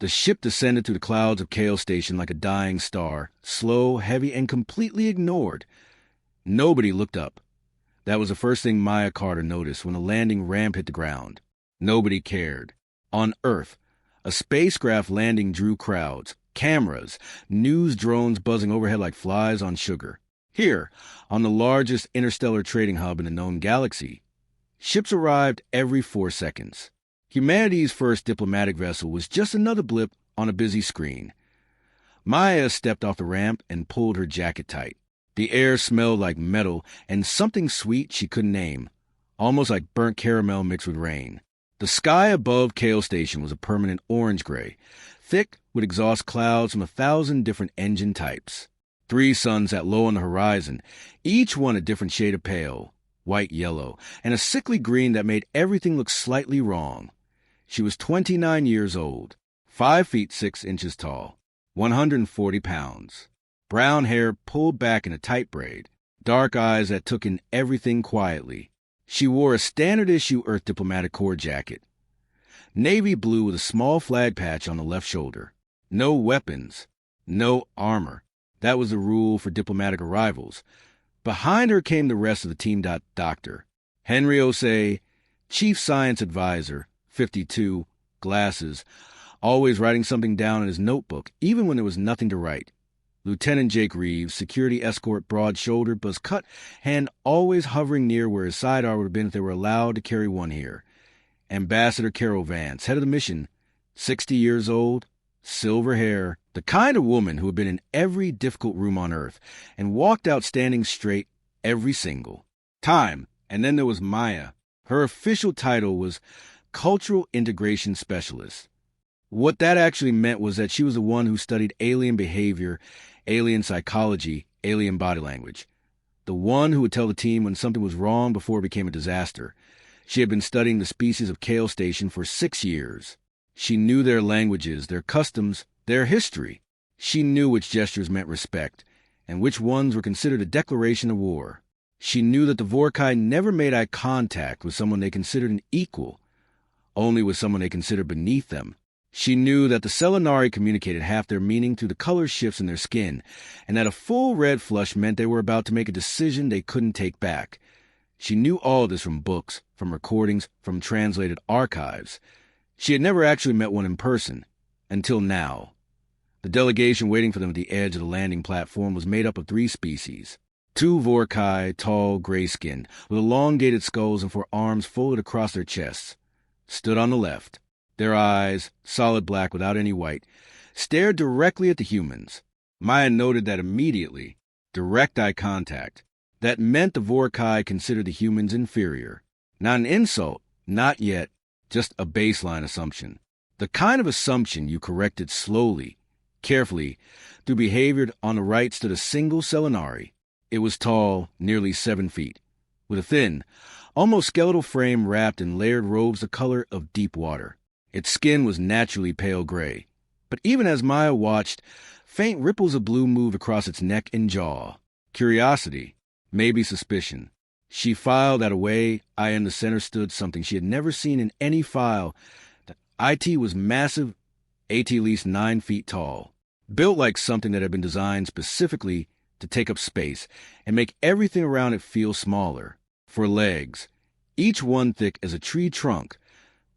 The ship descended through the clouds of Kale Station like a dying star, slow, heavy, and completely ignored. Nobody looked up. That was the first thing Maya Carter noticed when the landing ramp hit the ground. Nobody cared. On Earth, a spacecraft landing drew crowds, cameras, news drones buzzing overhead like flies on sugar. Here, on the largest interstellar trading hub in the known galaxy, ships arrived every 4 seconds. Humanity's first diplomatic vessel was just another blip on a busy screen. Maya stepped off the ramp and pulled her jacket tight. The air smelled like metal and something sweet she couldn't name, almost like burnt caramel mixed with rain. The sky above Kale Station was a permanent orange-gray, thick with exhaust clouds from 1,000 different engine types. 3 suns sat low on the horizon, each one a different shade of pale, white-yellow, and a sickly green that made everything look slightly wrong. She was 29 years old, 5 feet 6 inches tall, 140 pounds. Brown hair pulled back in a tight braid, dark eyes that took in everything quietly. She wore a standard-issue Earth Diplomatic Corps jacket, navy blue with a small flag patch on the left shoulder. No weapons, no armor. That was the rule for diplomatic arrivals. Behind her came the rest of the team. Dr. Henry Osei, Chief Science Advisor, 52, glasses, always writing something down in his notebook, even when there was nothing to write. Lieutenant Jake Reeves, security escort, broad-shouldered, buzz-cut, hand always hovering near where his sidearm would have been if they were allowed to carry one here. Ambassador Carol Vance, head of the mission, 60 years old, silver hair, the kind of woman who had been in every difficult room on Earth and walked out standing straight every single time. And then there was Maya. Her official title was Cultural Integration Specialist. What that actually meant was that she was the one who studied alien behavior, alien psychology, alien body language. The one who would tell the team when something was wrong before it became a disaster. She had been studying the species of Kale Station for 6 years. She knew their languages, their customs, their history. She knew which gestures meant respect, and which ones were considered a declaration of war. She knew that the Vorkai never made eye contact with someone they considered an equal, only with someone they considered beneath them. She knew that the Selenari communicated half their meaning through the color shifts in their skin, and that a full red flush meant they were about to make a decision they couldn't take back. She knew all this from books, from recordings, from translated archives. She had never actually met one in person, until now. The delegation waiting for them at the edge of the landing platform was made up of 3 species. 2 Vorkai, tall, gray-skinned, with elongated skulls and 4 arms folded across their chests, stood on the left. Their eyes, solid black without any white, stared directly at the humans. Maya noted that immediately. Direct eye contact. That meant the Vorkai considered the humans inferior. Not an insult, not yet, just a baseline assumption. The kind of assumption you corrected slowly, carefully, through behavior. On the right stood a single Selenari. It was tall, nearly 7 feet, with a thin, almost skeletal frame wrapped in layered robes the color of deep water. Its skin was naturally pale gray, but even as Maya watched, faint ripples of blue moved across its neck and jaw. Curiosity, maybe suspicion. She filed that away. In the center stood something she had never seen in any file. The IT was massive, at least 9 feet tall, built like something that had been designed specifically to take up space and make everything around it feel smaller. 4 legs, each one thick as a tree trunk,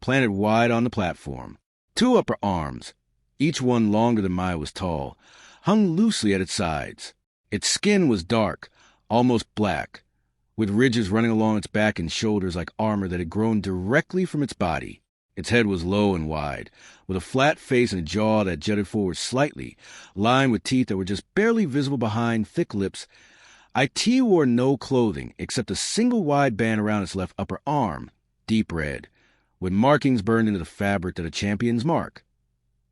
planted wide on the platform. 2 upper arms, each one longer than Maya was tall, hung loosely at its sides. Its skin was dark, almost black, with ridges running along its back and shoulders like armor that had grown directly from its body. Its head was low and wide, with a flat face and a jaw that jutted forward slightly, lined with teeth that were just barely visible behind thick lips. IT wore no clothing except a single wide band around its left upper arm, deep red, with markings burned into the fabric that a champion's mark.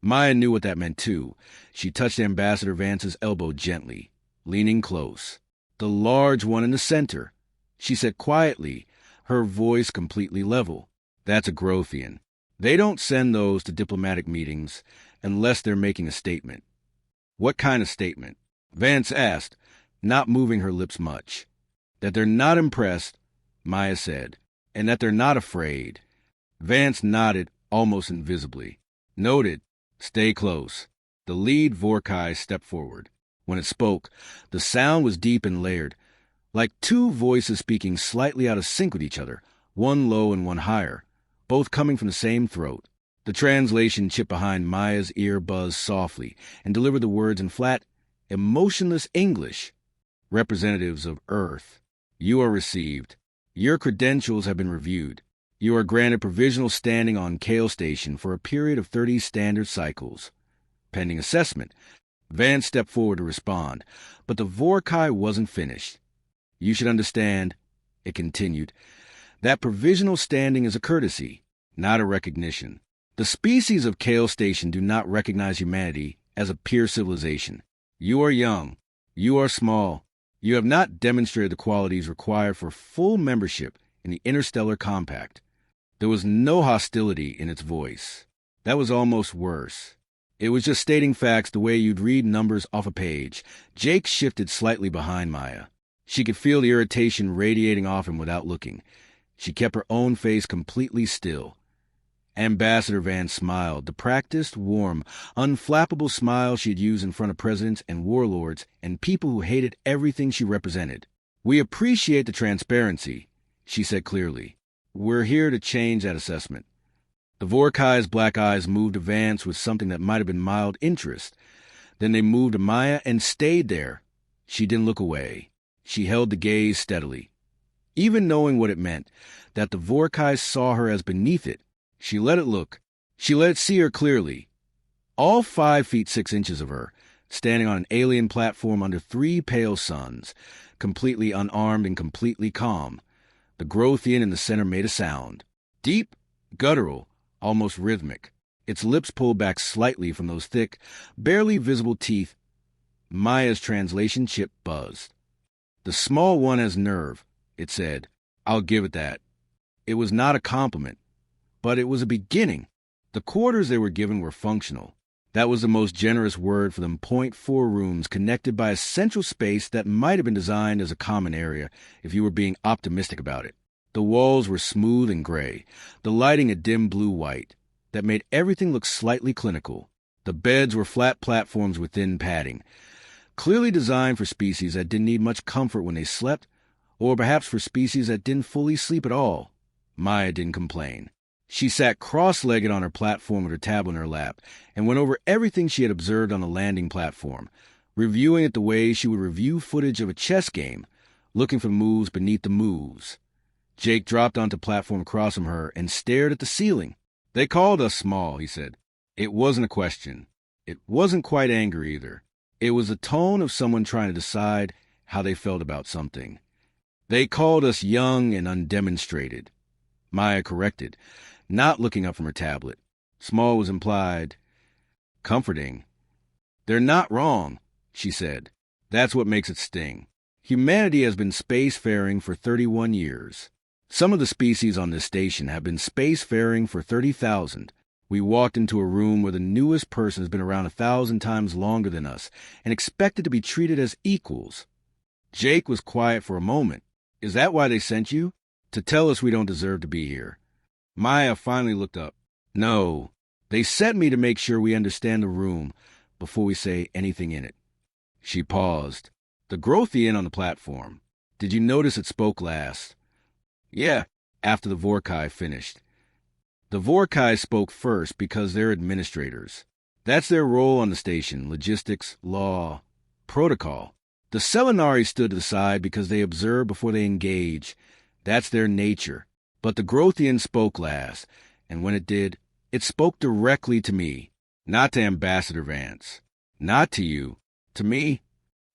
Maya knew what that meant, too. She touched Ambassador Vance's elbow gently, leaning close. The large one in the center, she said quietly, her voice completely level. That's a Grothian. They don't send those to diplomatic meetings unless they're making a statement. What kind of statement? Vance asked, not moving her lips much. That they're not impressed, Maya said, and that they're not afraid. Vance nodded almost invisibly. Noted. Stay close. The lead Vorkai stepped forward. When it spoke, the sound was deep and layered, like two voices speaking slightly out of sync with each other, one low and one higher, both coming from the same throat. The translation chip behind Maya's ear buzzed softly and delivered the words in flat, emotionless English. Representatives of Earth, you are received. Your credentials have been reviewed. You are granted provisional standing on Kale Station for a period of 30 standard cycles. Pending assessment. Vance stepped forward to respond, but the Vorkai wasn't finished. You should understand, it continued, that provisional standing is a courtesy, not a recognition. The species of Kale Station do not recognize humanity as a peer civilization. You are young. You are small. You have not demonstrated the qualities required for full membership in the Interstellar Compact. There was no hostility in its voice. That was almost worse. It was just stating facts the way you'd read numbers off a page. Jake shifted slightly behind Maya. She could feel the irritation radiating off him without looking. She kept her own face completely still. Ambassador Vance smiled, the practiced, warm, unflappable smile she had used in front of presidents and warlords and people who hated everything she represented. We appreciate the transparency, she said clearly. We're here to change that assessment. The Vorkai's black eyes moved to Vance with something that might have been mild interest. Then they moved to Maya and stayed there. She didn't look away. She held the gaze steadily. Even knowing what it meant, that the Vorkai saw her as beneath it, she let it look. She let it see her clearly. All 5 feet 6 inches of her, standing on an alien platform under 3 pale suns, completely unarmed and completely calm. The Growthian in the center made a sound. Deep, guttural, almost rhythmic. Its lips pulled back slightly from those thick, barely visible teeth. Maya's translation chip buzzed. The small one has nerve, it said. I'll give it that. It was not a compliment, but it was a beginning. The quarters they were given were functional. That was the most generous word for them. 0.4 rooms connected by a central space that might have been designed as a common area if you were being optimistic about it. The walls were smooth and gray, the lighting a dim blue-white that made everything look slightly clinical. The beds were flat platforms with thin padding, clearly designed for species that didn't need much comfort when they slept, or perhaps for species that didn't fully sleep at all. Maya didn't complain. She sat cross-legged on her platform with her tablet in her lap and went over everything she had observed on the landing platform, reviewing it the way she would review footage of a chess game, looking for moves beneath the moves. Jake dropped onto the platform across from her and stared at the ceiling. They called us small, he said. It wasn't a question. It wasn't quite anger either. It was the tone of someone trying to decide how they felt about something. They called us young and undemonstrated. Maya corrected, not looking up from her tablet. Small was implied. Comforting. They're not wrong, she said. That's what makes it sting. Humanity has been spacefaring for 31 years. Some of the species on this station have been spacefaring for 30,000. We walked into a room where the newest person has been around 1,000 times longer than us and expected to be treated as equals. Jake was quiet for a moment. Is that why they sent you? To tell us we don't deserve to be here. Maya finally looked up. No, they sent me to make sure we understand the room before we say anything in it. She paused. The Growthian on the platform. Did you notice it spoke last? Yeah, after the Vorkai finished. The Vorkai spoke first because they're administrators. That's their role on the station, logistics, law, protocol. The Selenari stood to the side because they observe before they engage. That's their nature. But the Growthian spoke last, and when it did, it spoke directly to me, not to Ambassador Vance, not to you, to me.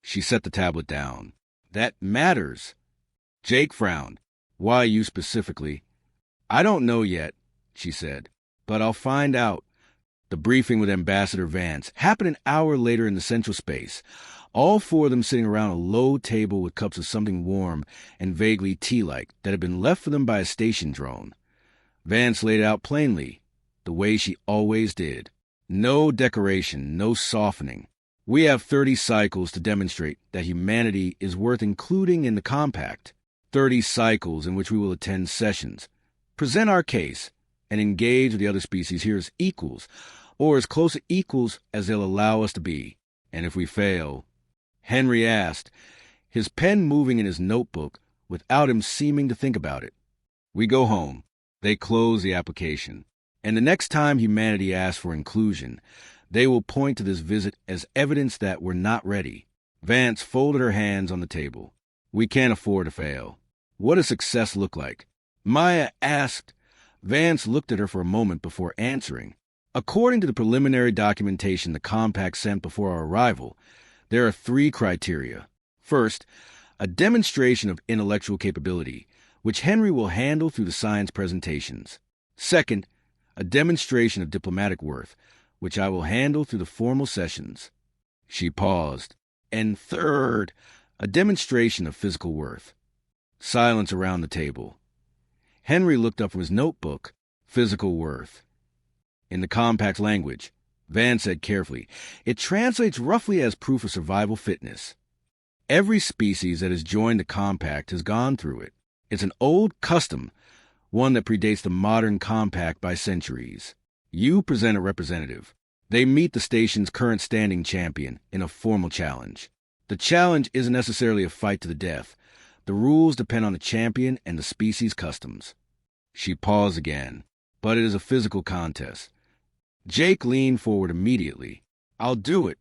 She set the tablet down. That matters. Jake frowned. Why you specifically? I don't know yet, she said, but I'll find out. The briefing with Ambassador Vance happened an hour later in the central space, all 4 of them sitting around a low table with cups of something warm and vaguely tea-like that had been left for them by a station drone. Vance laid it out plainly, the way she always did. No decoration, no softening. We have 30 cycles to demonstrate that humanity is worth including in the compact. 30 cycles in which we will attend sessions, present our case, and engage with the other species here as equals, or as close to equals as they'll allow us to be. And if we fail, Henry asked, his pen moving in his notebook without him seeming to think about it. We go home. They close the application. And the next time humanity asks for inclusion, they will point to this visit as evidence that we're not ready. Vance folded her hands on the table. We can't afford to fail. What does success look like? Maya asked. Vance looked at her for a moment before answering. According to the preliminary documentation the compact sent before our arrival, there are 3 criteria. First, a demonstration of intellectual capability, which Henry will handle through the science presentations. Second, a demonstration of diplomatic worth, which I will handle through the formal sessions. She paused. And third, a demonstration of physical worth. Silence around the table. Henry looked up from his notebook. Physical worth. In the compact language, Van said carefully, it translates roughly as proof of survival fitness. Every species that has joined the compact has gone through it. It's an old custom, one that predates the modern compact by centuries. You present a representative. They meet the station's current standing champion in a formal challenge. The challenge isn't necessarily a fight to the death. The rules depend on the champion and the species' customs. She paused again, but it is a physical contest. Jake leaned forward immediately. I'll do it.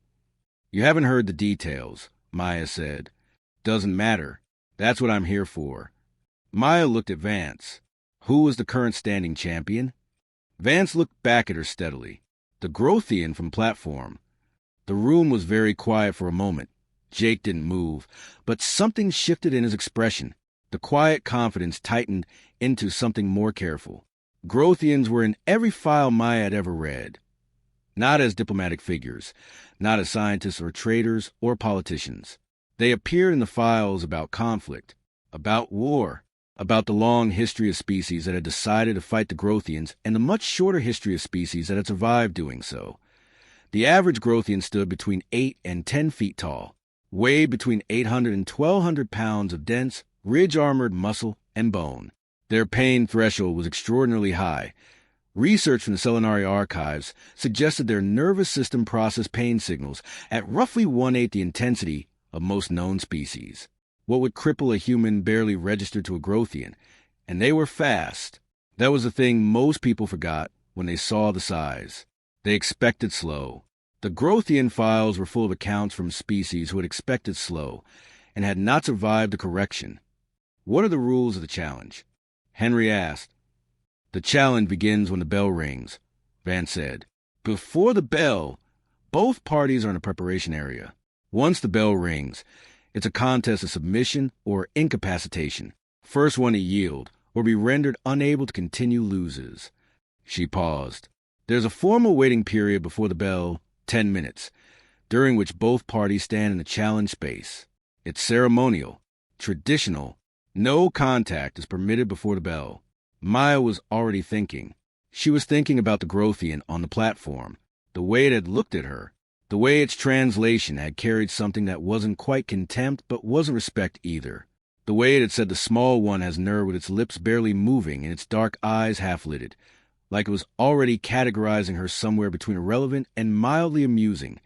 You haven't heard the details, Maya said. Doesn't matter. That's what I'm here for. Maya looked at Vance. Who was the current standing champion? Vance looked back at her steadily. The Growthian from platform. The room was very quiet for a moment. Jake didn't move, but something shifted in his expression. The quiet confidence tightened into something more careful. Growthians were in every file Maya had ever read. Not as diplomatic figures, not as scientists or traders or politicians. They appeared in the files about conflict, about war, about the long history of species that had decided to fight the Growthians and the much shorter history of species that had survived doing so. The average Growthian stood between 8 and 10 feet tall, weighed between 800 and 1,200 pounds of dense, ridge-armored muscle and bone. Their pain threshold was extraordinarily high. Research from the Selenari archives suggested their nervous system processed pain signals at roughly 1/8 the intensity of most known species. What would cripple a human barely registered to a Growthian, and they were fast. That was the thing most people forgot when they saw the size. They expected slow. The Growthian files were full of accounts from species who had expected slow and had not survived the correction. What are the rules of the challenge? Henry asked. The challenge begins when the bell rings, Vance said. Before the bell, both parties are in a preparation area. Once the bell rings, it's a contest of submission or incapacitation. First one to yield or be rendered unable to continue loses. She paused. There's a formal waiting period before the bell, 10 minutes, during which both parties stand in the challenge space. It's ceremonial, traditional. No contact is permitted before the bell. Maya was already thinking. She was thinking about the Growthian on the platform, the way it had looked at her, the way its translation had carried something that wasn't quite contempt but wasn't respect either, the way it had said the small one has nerve with its lips barely moving and its dark eyes half-lidded, like it was already categorizing her somewhere between irrelevant and mildly amusing.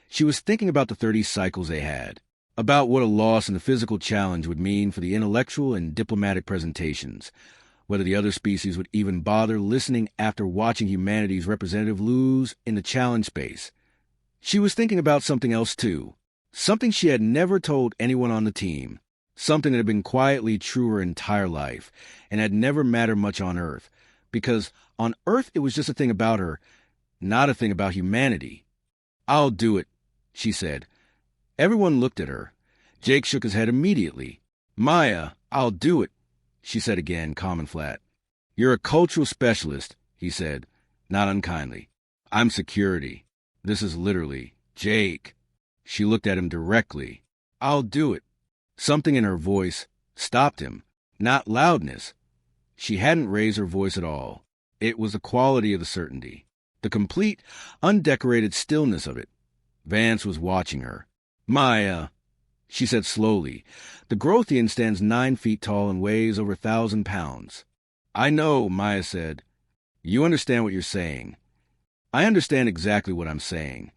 She was thinking about the 30 cycles they had, about what a loss in the physical challenge would mean for the intellectual and diplomatic presentations, whether the other species would even bother listening after watching humanity's representative lose in the challenge space. She was thinking about something else, too. Something she had never told anyone on the team. Something that had been quietly true her entire life and had never mattered much on Earth. Because on Earth it was just a thing about her, not a thing about humanity. I'll do it, she said. Everyone looked at her. Jake shook his head immediately. Maya, I'll do it, she said again, calm and flat. You're a cultural specialist, he said, not unkindly. I'm security. This is literally Jake. She looked at him directly. I'll do it. Something in her voice stopped him. Not loudness. She hadn't raised her voice at all. It was the quality of the certainty, the complete, undecorated stillness of it. Vance was watching her. Maya, she said slowly, the Growthian stands 9 feet tall and weighs over 1,000 pounds. I know, Maya said. You understand what you're saying. I understand exactly what I'm saying.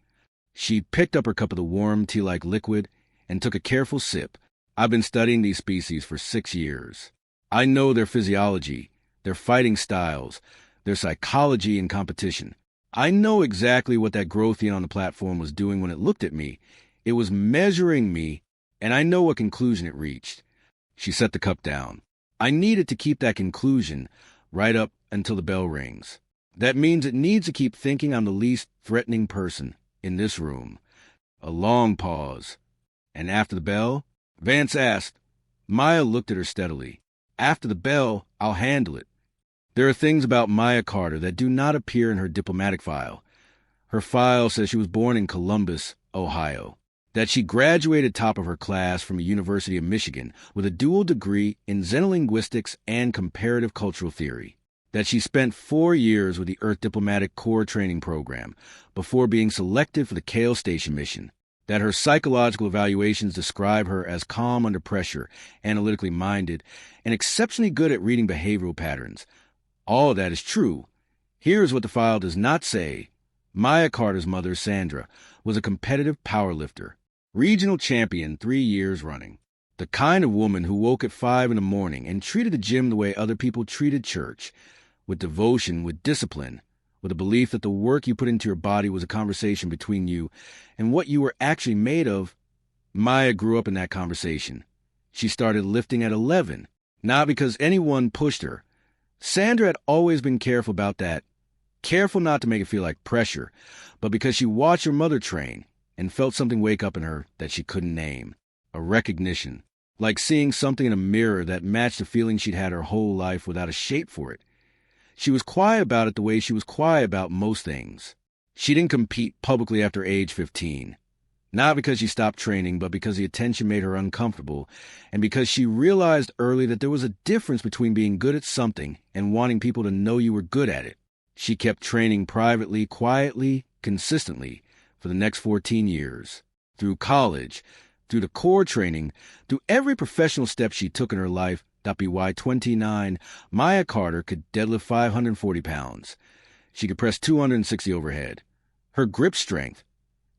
She picked up her cup of the warm tea-like liquid and took a careful sip. I've been studying these species for 6 years. I know their physiology, their fighting styles, their psychology and competition. I know exactly what that growthian on the platform was doing when it looked at me. It was measuring me, and I know what conclusion it reached. She set the cup down. I needed to keep that conclusion right up until the bell rings. That means it needs to keep thinking I'm the least threatening person in this room. A long pause. And after the bell? Vance asked. Maya looked at her steadily. After the bell, I'll handle it. There are things about Maya Carter that do not appear in her diplomatic file. Her file says she was born in Columbus, Ohio, that she graduated top of her class from the University of Michigan with a dual degree in xenolinguistics and comparative cultural theory, that she spent 4 years with the Earth Diplomatic Corps training program before being selected for the Kale Station mission, that her psychological evaluations describe her as calm under pressure, analytically minded, and exceptionally good at reading behavioral patterns. All of that is true. Here's what the file does not say. Maya Carter's mother, Sandra, was a competitive powerlifter, regional champion 3 years running. The kind of woman who woke at 5 in the morning and treated the gym the way other people treated church, with devotion, with discipline, with a belief that the work you put into your body was a conversation between you and what you were actually made of. Maya grew up in that conversation. She started lifting at 11, not because anyone pushed her. Sandra had always been careful about that, careful not to make it feel like pressure, but because she watched her mother train and felt something wake up in her that she couldn't name. A recognition, like seeing something in a mirror that matched the feeling she'd had her whole life without a shape for it. She was quiet about it the way she was quiet about most things. She didn't compete publicly after age 15. Not because she stopped training, but because the attention made her uncomfortable, and because she realized early that there was a difference between being good at something and wanting people to know you were good at it. She kept training privately, quietly, consistently for the next 14 years. Through college, through the core training, through every professional step she took in her life, .by 29, Maya Carter could deadlift 540 pounds. She could press 260 overhead. Her grip strength,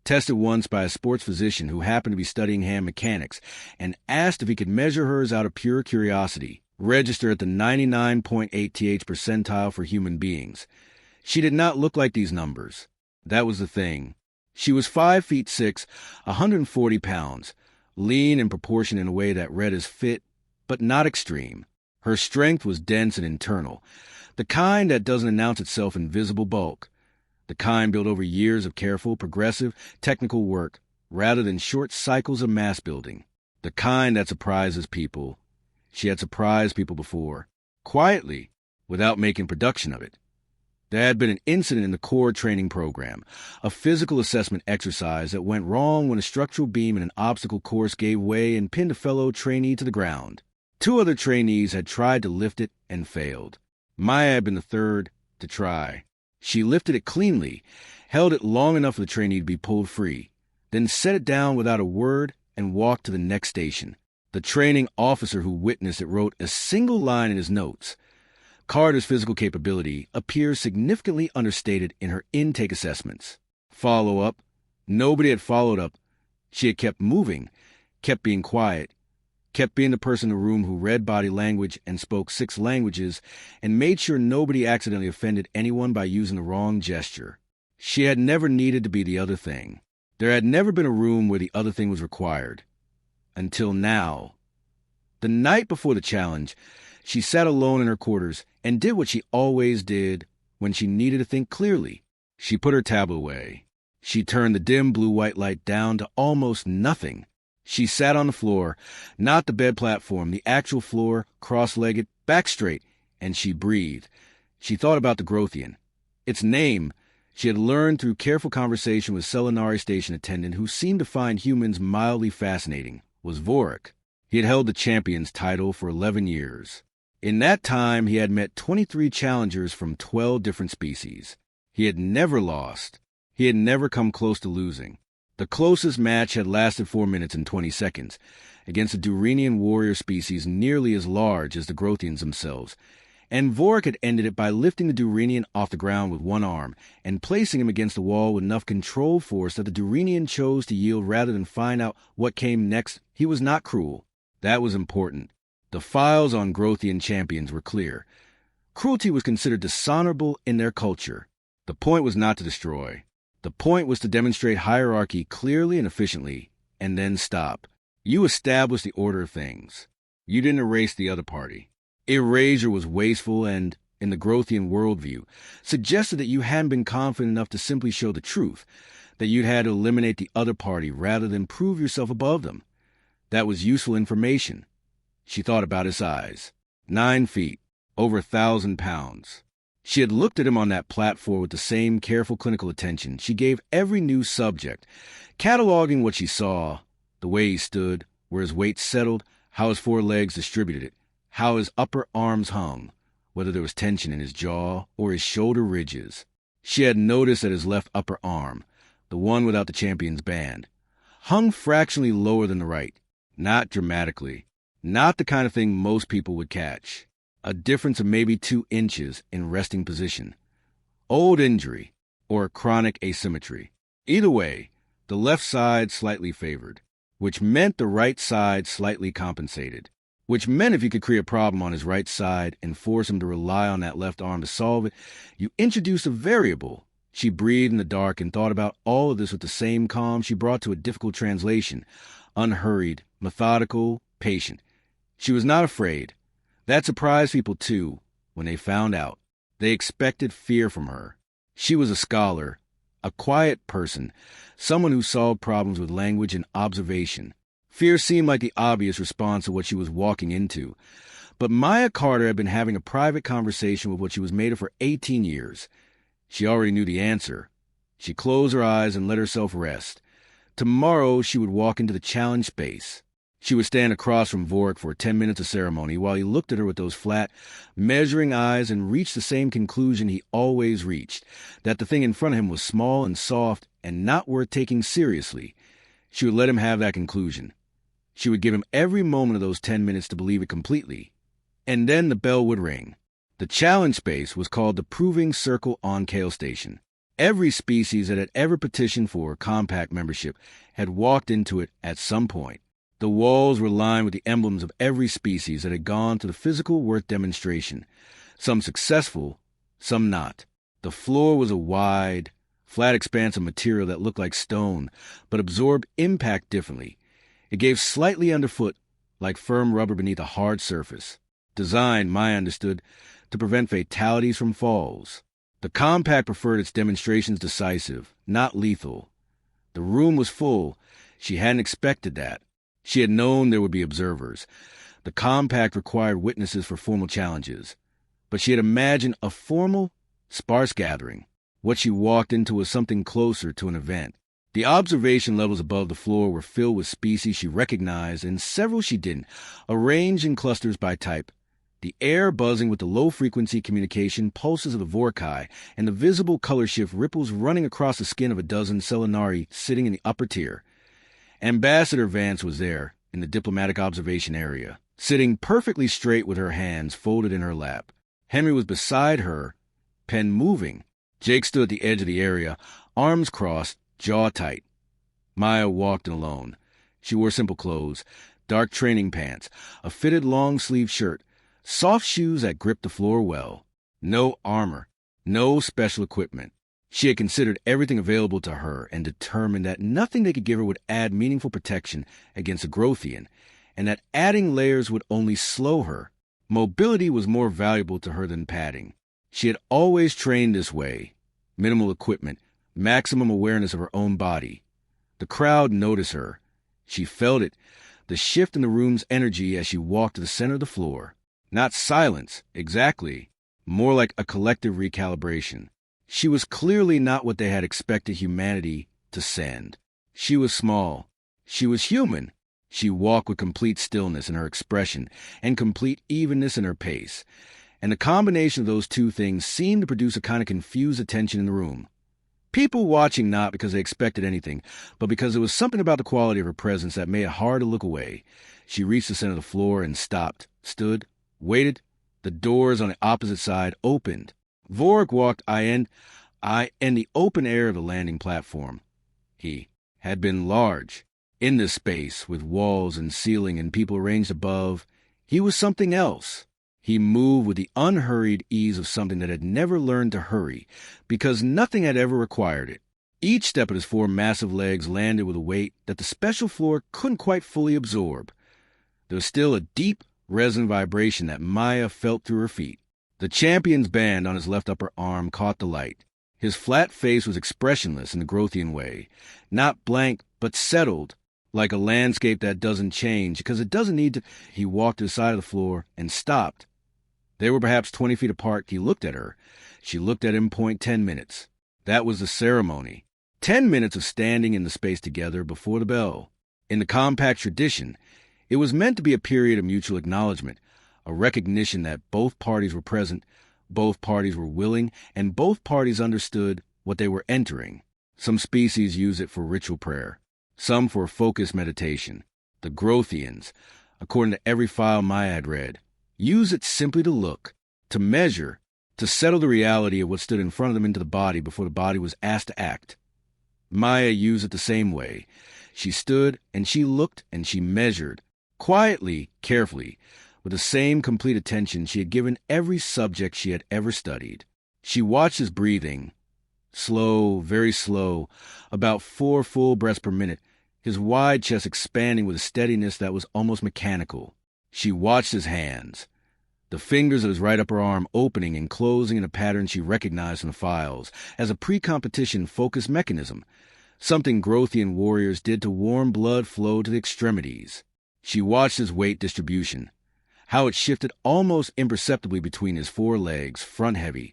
tested once by a sports physician who happened to be studying hand mechanics and asked if he could measure hers out of pure curiosity, registered at the 99.8th percentile for human beings. She did not look like these numbers. That was the thing. She was 5'6", 140 pounds, lean and proportioned in a way that read as fit, but not extreme. Her strength was dense and internal, the kind that doesn't announce itself in visible bulk, the kind built over years of careful, progressive, technical work, rather than short cycles of mass building, the kind that surprises people. She had surprised people before, quietly, without making production of it. There had been an incident in the core training program, a physical assessment exercise that went wrong when a structural beam in an obstacle course gave way and pinned a fellow trainee to the ground. 2 other trainees had tried to lift it and failed. Maya had been the third to try. She lifted it cleanly, held it long enough for the trainee to be pulled free, then set it down without a word and walked to the next station. The training officer who witnessed it wrote a single line in his notes. Carter's physical capability appears significantly understated in her intake assessments. Follow-up. Nobody had followed up. She had kept moving, kept being quiet, kept being the person in the room who read body language and spoke 6 languages, and made sure nobody accidentally offended anyone by using the wrong gesture. She had never needed to be the other thing. There had never been a room where the other thing was required. Until now. The night before the challenge, she sat alone in her quarters and did what she always did when she needed to think clearly. She put her tablet away. She turned the dim blue-white light down to almost nothing. She sat on the floor, not the bed platform, the actual floor, cross-legged, back straight, and she breathed. She thought about the Grothian. Its name, she had learned through careful conversation with Selinari station attendant who seemed to find humans mildly fascinating, was Vorik. He had held the champion's title for 11 years. In that time, he had met 23 challengers from 12 different species. He had never lost. He had never come close to losing. The closest match had lasted 4 minutes and 20 seconds, against a Duranian warrior species nearly as large as the Grothians themselves, And Vorik had ended it by lifting the Durenian off the ground with one arm and placing him against the wall with enough control force that the Durenian chose to yield rather than find out what came next. He was not cruel. That was important. The files on Grothian champions were clear. Cruelty was considered dishonorable in their culture. The point was not to destroy. The point was to demonstrate hierarchy clearly and efficiently, and then stop. You established the order of things. You didn't erase the other party. Erasure was wasteful and, in the Grothian worldview, suggested that you hadn't been confident enough to simply show the truth, that you'd had to eliminate the other party rather than prove yourself above them. That was useful information. She thought about his size. 9 feet, over 1,000 pounds. She had looked at him on that platform with the same careful clinical attention she gave every new subject, cataloging what she saw, the way he stood, where his weight settled, how his 4 legs distributed it, how his upper arms hung, whether there was tension in his jaw or his shoulder ridges. She had noticed that his left upper arm, the one without the champion's band, hung fractionally lower than the right, not dramatically, not the kind of thing most people would catch. A difference of maybe 2 inches in resting position. Old injury, or chronic asymmetry. Either way, the left side slightly favored, which meant the right side slightly compensated. Which meant if you could create a problem on his right side and force him to rely on that left arm to solve it, you introduced a variable. She breathed in the dark and thought about all of this with the same calm she brought to a difficult translation. Unhurried, methodical, patient. She was not afraid. That surprised people, too, when they found out. They expected fear from her. She was a scholar, a quiet person, someone who solved problems with language and observation. Fear seemed like the obvious response to what she was walking into. But Maya Carter had been having a private conversation with what she was made of for 18 years. She already knew the answer. She closed her eyes and let herself rest. Tomorrow she would walk into the challenge space. She would stand across from Vorik for 10 minutes of ceremony while he looked at her with those flat, measuring eyes and reached the same conclusion he always reached, that the thing in front of him was small and soft and not worth taking seriously. She would let him have that conclusion. She would give him every moment of those 10 minutes to believe it completely. And then the bell would ring. The challenge space was called the Proving Circle on Kale Station. Every species that had ever petitioned for compact membership had walked into it at some point. The walls were lined with the emblems of every species that had gone to the physical worth demonstration, some successful, some not. The floor was a wide, flat expanse of material that looked like stone, but absorbed impact differently. It gave slightly underfoot, like firm rubber beneath a hard surface. Designed, Maya understood, to prevent fatalities from falls. The compact preferred its demonstrations decisive, not lethal. The room was full. She hadn't expected that. She had known there would be observers. The compact required witnesses for formal challenges. But she had imagined a formal, sparse gathering. What she walked into was something closer to an event. The observation levels above the floor were filled with species she recognized and several she didn't, arranged in clusters by type. The air buzzing with the low-frequency communication pulses of the Vorkai and the visible color shift ripples running across the skin of a dozen Selenari sitting in the upper tier. Ambassador Vance was there, in the diplomatic observation area, sitting perfectly straight with her hands folded in her lap. Henry was beside her, pen moving. Jake stood at the edge of the area, arms crossed, jaw tight. Maya walked in alone. She wore simple clothes, dark training pants, a fitted long-sleeved shirt, soft shoes that gripped the floor well. No armor, no special equipment. She had considered everything available to her and determined that nothing they could give her would add meaningful protection against a Grothian, and that adding layers would only slow her. Mobility was more valuable to her than padding. She had always trained this way. Minimal equipment, maximum awareness of her own body. The crowd noticed her. She felt it, the shift in the room's energy as she walked to the center of the floor. Not silence, exactly. More like a collective recalibration. She was clearly not what they had expected humanity to send. She was small. She was human. She walked with complete stillness in her expression and complete evenness in her pace. And the combination of those two things seemed to produce a kind of confused attention in the room. People watching not because they expected anything, but because there was something about the quality of her presence that made it hard to look away. She reached the center of the floor and stopped, stood, waited, The doors on the opposite side opened. Vorik walked in the open air of the landing platform. He had been large. In this space, with walls and ceiling and people arranged above, he was something else. He moved with the unhurried ease of something that had never learned to hurry, because nothing had ever required it. Each step of his 4 massive legs landed with a weight that the special floor couldn't quite fully absorb. There was still a deep, resonant vibration that Maya felt through her feet. The champion's band on his left upper arm caught the light. His flat face was expressionless in the Grothian way, not blank, but settled, like a landscape that doesn't change, because it doesn't need to. He walked to the side of the floor and stopped. They were perhaps 20 feet apart. He looked at her. She looked at him. 10 minutes. That was the ceremony. 10 minutes of standing in the space together before the bell. In the compact tradition, it was meant to be a period of mutual acknowledgement, a recognition that both parties were present, both parties were willing, and both parties understood what they were entering. Some species use it for ritual prayer, some for focused meditation. The Grothians, according to every file Maya had read, use it simply to look, to measure, to settle the reality of what stood in front of them into the body before the body was asked to act. Maya used it the same way. She stood and she looked and she measured, quietly, carefully, with the same complete attention she had given every subject she had ever studied. She watched his breathing, slow, very slow, about 4 full breaths per minute, his wide chest expanding with a steadiness that was almost mechanical. She watched his hands, the fingers of his right upper arm opening and closing in a pattern she recognized from the files as a pre-competition focus mechanism, something Grothian warriors did to warm blood flow to the extremities. She watched his weight distribution, how it shifted almost imperceptibly between his 4 legs, front heavy,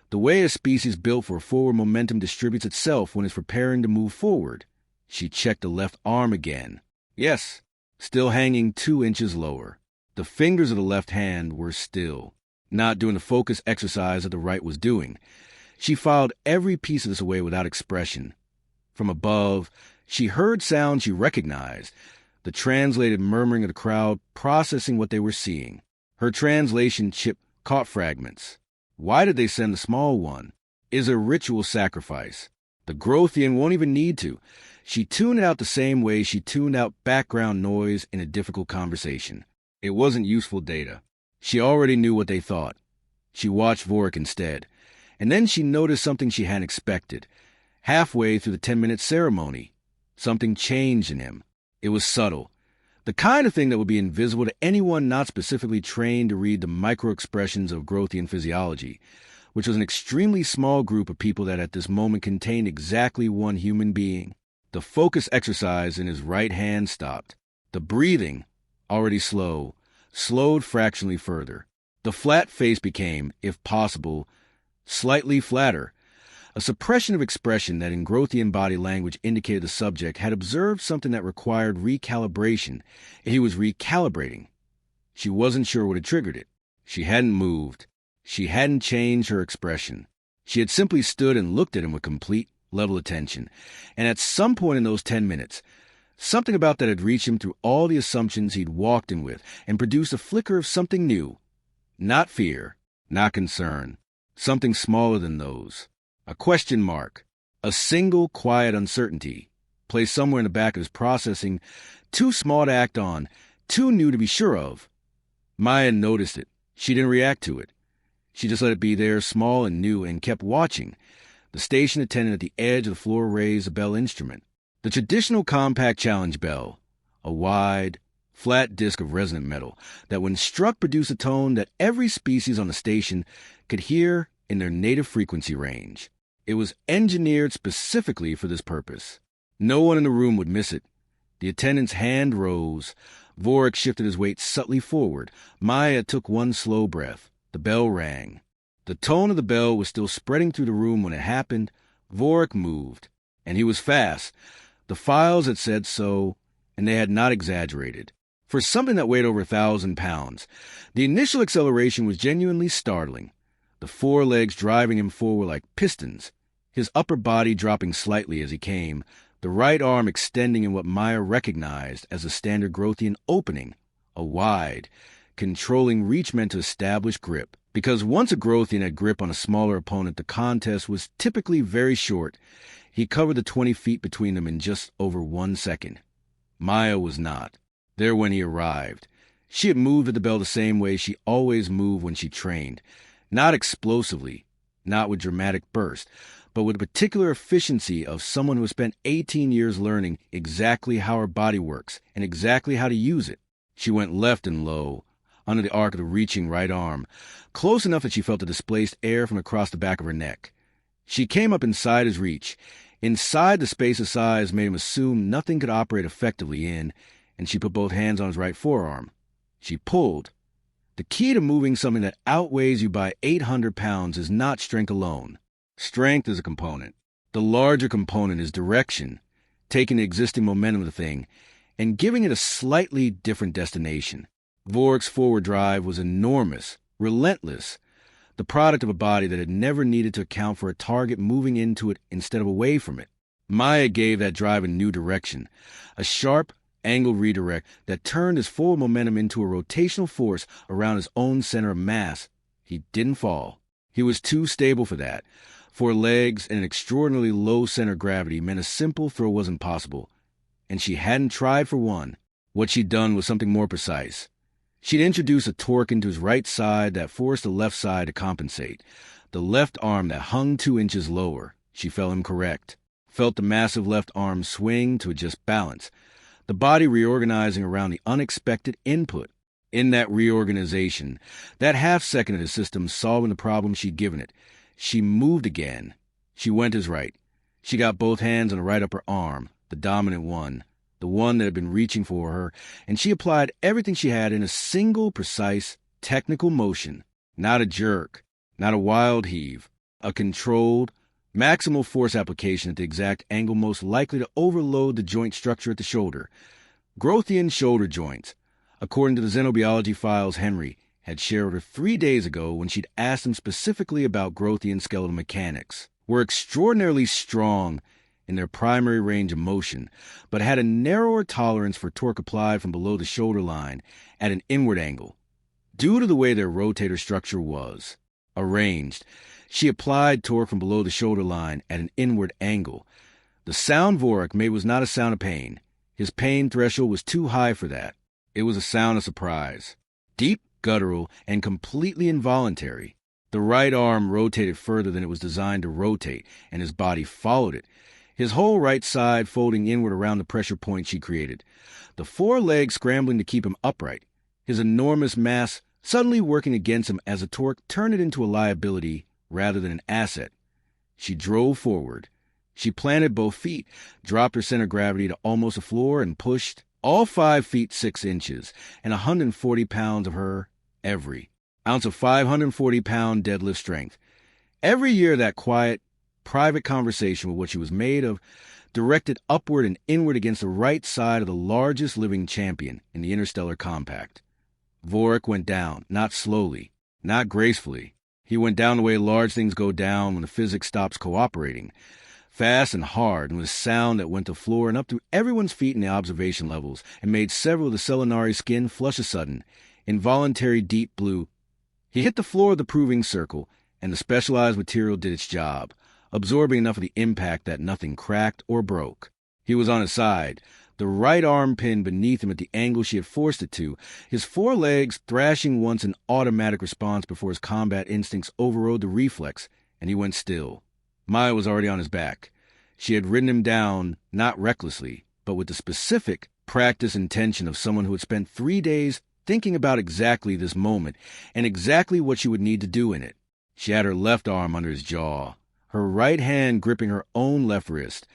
the way a species built for forward momentum distributes itself when it's preparing to move forward. She checked the left arm again. Yes, still hanging 2 inches lower. The fingers of the left hand were still, not doing the focus exercise that the right was doing. She filed every piece of this away without expression. From above, she heard sounds she recognized, the translated murmuring of the crowd processing what they were seeing. Her translation chip caught fragments. Why did they send the small one? Is a ritual sacrifice. The Grothian won't even need to. She tuned it out the same way she tuned out background noise in a difficult conversation. It wasn't useful data. She already knew what they thought. She watched Vorik instead, and then she noticed something she hadn't expected. Halfway through the 10-minute ceremony, something changed in him. It was subtle, the kind of thing that would be invisible to anyone not specifically trained to read the micro-expressions of Grothian physiology, which was an extremely small group of people that at this moment contained exactly one human being. The focus exercise in his right hand stopped. The breathing, already slow, slowed fractionally further. The flat face became, if possible, slightly flatter, a suppression of expression that in Grothian body language indicated the subject had observed something that required recalibration. He was recalibrating. She wasn't sure what had triggered it. She hadn't moved. She hadn't changed her expression. She had simply stood and looked at him with complete, level attention. And at some point in those 10 minutes, something about that had reached him through all the assumptions he'd walked in with and produced a flicker of something new. Not fear, not concern, something smaller than those. A question mark, a single quiet uncertainty, placed somewhere in the back of his processing, too small to act on, too new to be sure of. Maya noticed it. She didn't react to it. She just let it be there, small and new, and kept watching. The station attendant at the edge of the floor raised a bell instrument. The traditional compact challenge bell, a wide, flat disc of resonant metal that when struck produced a tone that every species on the station could hear in their native frequency range. It was engineered specifically for this purpose. No one in the room would miss it. The attendant's hand rose. Vorik shifted his weight subtly forward. Maya took one slow breath. The bell rang. The tone of the bell was still spreading through the room when it happened. Vorik moved, and he was fast. The files had said so, and they had not exaggerated. For something that weighed over 1,000 pounds, the initial acceleration was genuinely startling. The 4 legs driving him forward like pistons, his upper body dropping slightly as he came, the right arm extending in what Maya recognized as a standard Grothian opening, a wide, Controlling reach meant to establish grip, because once a Growthian had grip on a smaller opponent, the contest was typically very short. He covered the 20 feet between them in just over 1 second. Maya was not there when he arrived. She had moved at the bell the same way she always moved when she trained. Not explosively, not with dramatic burst, but with a particular efficiency of someone who has spent 18 years learning exactly how her body works and exactly how to use it. She went left and low, under the arc of the reaching right arm, close enough that she felt the displaced air from across the back of her neck. She came up inside his reach, inside the space of size made him assume nothing could operate effectively in, and she put both hands on his right forearm. She pulled. The key to moving something that outweighs you by 800 pounds is not strength alone. Strength is a component. The larger component is direction, taking the existing momentum of the thing and giving it a slightly different destination. Vork's forward drive was enormous, relentless, the product of a body that had never needed to account for a target moving into it instead of away from it. Maya gave that drive a new direction, a sharp, angled redirect that turned his forward momentum into a rotational force around his own center of mass. He didn't fall. He was too stable for that. 4 legs and an extraordinarily low center of gravity meant a simple throw wasn't possible, and she hadn't tried for one. What she'd done was something more precise. She'd introduced a torque into his right side that forced the left side to compensate. The left arm that hung 2 inches lower. She felt him correct. Felt the massive left arm swing to adjust balance. The body reorganizing around the unexpected input. In that reorganization, that half second of the system solving the problem she'd given it, she moved again. She went his right. She got both hands on the right upper arm, the dominant one, the one that had been reaching for her, and she applied everything she had in a single, precise, technical motion. Not a jerk, not a wild heave, a controlled, maximal force application at the exact angle most likely to overload the joint structure at the shoulder. Growthian shoulder joints, according to the xenobiology files Henry had shared with her 3 days ago when she'd asked him specifically about Growthian skeletal mechanics, were extraordinarily strong in their primary range of motion, but had a narrower tolerance for torque applied from below the shoulder line at an inward angle. Due to the way their rotator structure was arranged, she applied torque from below the shoulder line at an inward angle. The sound Vork made was not a sound of pain. His pain threshold was too high for that. It was a sound of surprise. Deep, guttural, and completely involuntary. The right arm rotated further than it was designed to rotate, and his body followed it, his whole right side folding inward around the pressure point she created. The 4 legs scrambling to keep him upright. His enormous mass suddenly working against him as a torque turned it into a liability rather than an asset. She drove forward. She planted both feet, dropped her center of gravity to almost the floor, and pushed all 5 feet 6 inches and 140 pounds of her, every ounce of 540-pound deadlift strength. Every year that quiet, private conversation with what she was made of, directed upward and inward against the right side of the largest living champion in the interstellar compact. Vork went down, not slowly, not gracefully. He went down the way large things go down when the physics stops cooperating. Fast and hard, and with a sound that went to floor and up through everyone's feet in the observation levels, and made several of the Selenari skin flush a sudden, involuntary deep blue. He hit the floor of the proving circle, and the specialized material did its job, absorbing enough of the impact that nothing cracked or broke. He was on his side, the right arm pinned beneath him at the angle she had forced it to, his 4 legs thrashing once in automatic response before his combat instincts overrode the reflex, and he went still. Maya was already on his back. She had ridden him down, not recklessly, but with the specific, practiced intention of someone who had spent 3 days thinking about exactly this moment and exactly what she would need to do in it. She had her left arm under his jaw, her right hand gripping her own left wrist,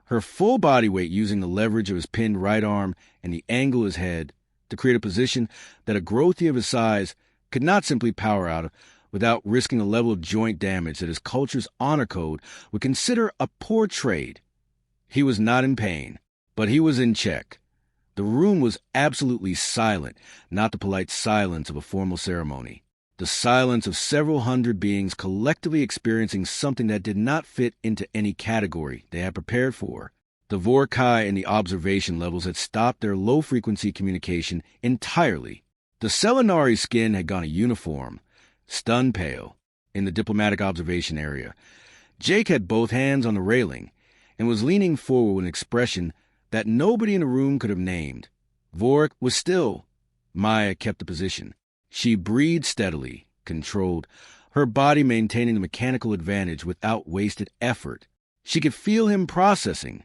her full body weight using the leverage of his pinned right arm and the angle of his head to create a position that a Growthian of his size could not simply power out of without risking a level of joint damage that his culture's honor code would consider a poor trade. He was not in pain, but he was in check. The room was absolutely silent, not the polite silence of a formal ceremony. The silence of several hundred beings collectively experiencing something that did not fit into any category they had prepared for. The Vorkai in the observation levels had stopped their low-frequency communication entirely. The Selenari's skin had gone a uniform, stun pale, in the diplomatic observation area. Jake had both hands on the railing and was leaning forward with an expression that nobody in the room could have named. Vorik was still. Maya kept the position. She breathed steadily, controlled, her body maintaining the mechanical advantage without wasted effort. She could feel him processing.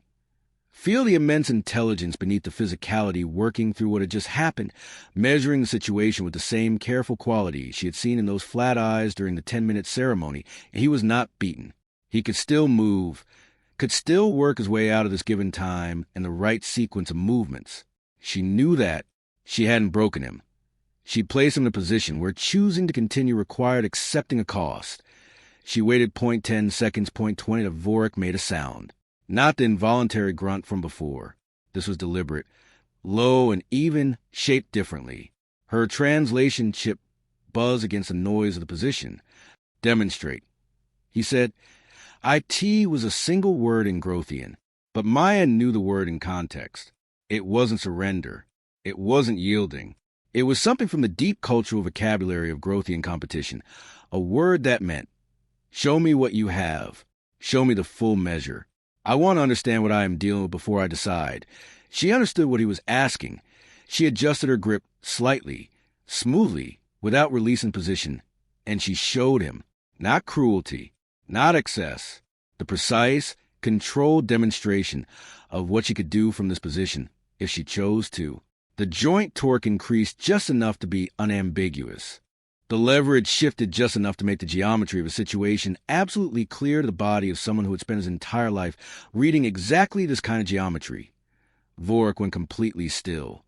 Feel the immense intelligence beneath the physicality working through what had just happened, measuring the situation with the same careful quality she had seen in those flat eyes during the 10-minute ceremony. He was not beaten. He could still move, could still work his way out of this given time and the right sequence of movements. She knew that. She hadn't broken him. She placed him in a position where choosing to continue required accepting a cost. She waited 0.10 seconds, 0.20 till Vorik made a sound. Not the involuntary grunt from before. This was deliberate, low and even, shaped differently. Her translation chip buzzed against the noise of the position. Demonstrate. He said, IT was a single word in Grothian, but Maya knew the word in context. It wasn't surrender. It wasn't yielding. It was something from the deep cultural vocabulary of Grothian competition, a word that meant, show me what you have. Show me the full measure. I want to understand what I am dealing with before I decide. She understood what he was asking. She adjusted her grip slightly, smoothly, without releasing position, and she showed him, not cruelty, not excess, the precise, controlled demonstration of what she could do from this position, if she chose to. The joint torque increased just enough to be unambiguous. The leverage shifted just enough to make the geometry of a situation absolutely clear to the body of someone who had spent his entire life reading exactly this kind of geometry. Vorik went completely still.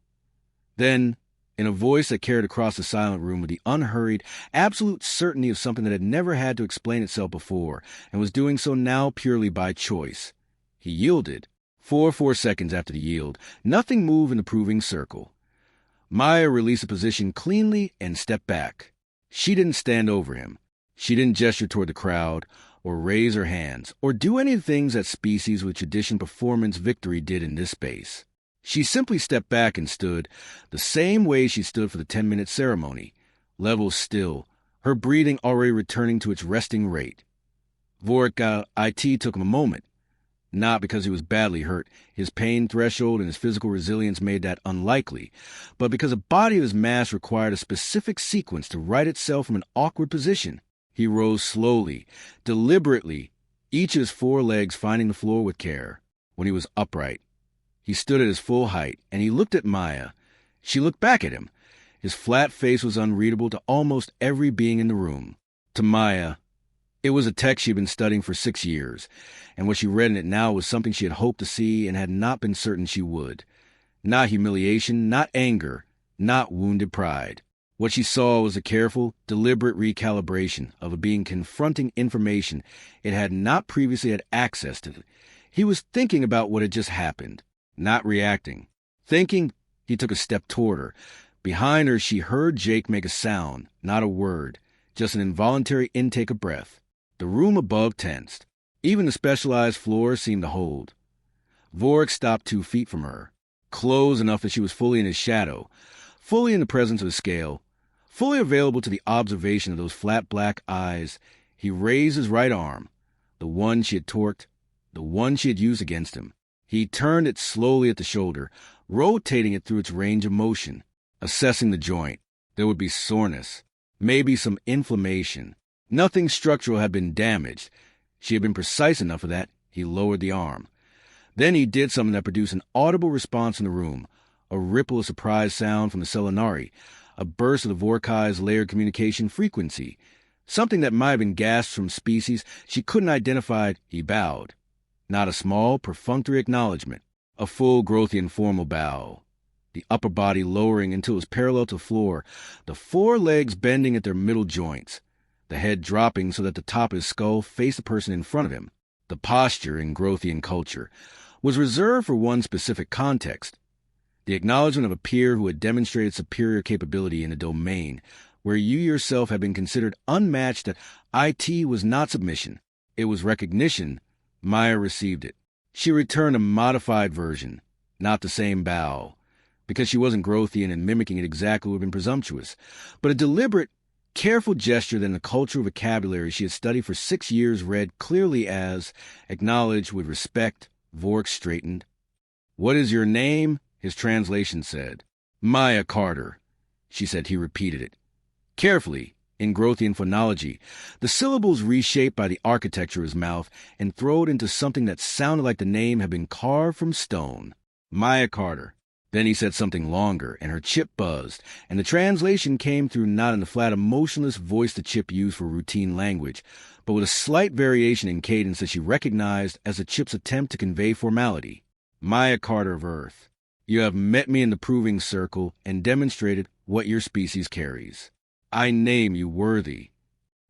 Then, in a voice that carried across the silent room with the unhurried, absolute certainty of something that had never had to explain itself before and was doing so now purely by choice, he yielded. 4 seconds after the yield, nothing moved in the proving circle. Maya released the position cleanly and stepped back. She didn't stand over him. She didn't gesture toward the crowd, or raise her hands, or do any of the things that species with tradition performance victory did in this space. She simply stepped back and stood the same way she stood for the 10-minute ceremony, level still, her breathing already returning to its resting rate. Vorik IT took him a moment. Not because he was badly hurt, his pain threshold and his physical resilience made that unlikely, but because the body of his mass required a specific sequence to right itself from an awkward position. He rose slowly, deliberately, each of his 4 legs finding the floor with care. When he was upright, he stood at his full height, and he looked at Maya. She looked back at him. His flat face was unreadable to almost every being in the room. To Maya, it was a text she had been studying for 6 years, and what she read in it now was something she had hoped to see and had not been certain she would. Not humiliation, not anger, not wounded pride. What she saw was a careful, deliberate recalibration of a being confronting information it had not previously had access to. He was thinking about what had just happened, not reacting. Thinking, he took a step toward her. Behind her, she heard Jake make a sound, not a word, just an involuntary intake of breath. The room above tensed. Even the specialized floor seemed to hold. Vorik stopped 2 feet from her, close enough that she was fully in his shadow, fully in the presence of the scale, fully available to the observation of those flat black eyes. He raised his right arm, the one she had torqued, the one she had used against him. He turned it slowly at the shoulder, rotating it through its range of motion, assessing the joint. There would be soreness, maybe some inflammation. Nothing structural had been damaged. She had been precise enough for that. He lowered the arm. Then he did something that produced an audible response in the room, a ripple of surprise sound from the Selenari, a burst of the Vorkai's layered communication frequency, something that might have been gasps from species she couldn't identify. He bowed. Not a small, perfunctory acknowledgement, a full Grothian formal bow. The upper body lowering until it was parallel to the floor, the 4 legs bending at their middle joints, the head dropping so that the top of his skull faced the person in front of him. The posture in Grothian culture was reserved for one specific context, the acknowledgement of a peer who had demonstrated superior capability in a domain where you yourself had been considered unmatched. That IT was not submission. It was recognition. Maya received it. She returned a modified version, not the same bow, because she wasn't Grothian and mimicking it exactly would have been presumptuous, but a deliberate, careful gesture that in the cultural vocabulary she had studied for 6 years read clearly as, acknowledged with respect. Vork straightened. "What is your name?" his translation said. "Maya Carter," she said. He repeated it. Carefully, in Grothian phonology, the syllables reshaped by the architecture of his mouth and throwed into something that sounded like the name had been carved from stone. Maya Carter. Then he said something longer, and her chip buzzed, and the translation came through not in the flat, emotionless voice the chip used for routine language, but with a slight variation in cadence that she recognized as the chip's attempt to convey formality. Maya Carter of Earth, you have met me in the proving circle and demonstrated what your species carries. I name you worthy.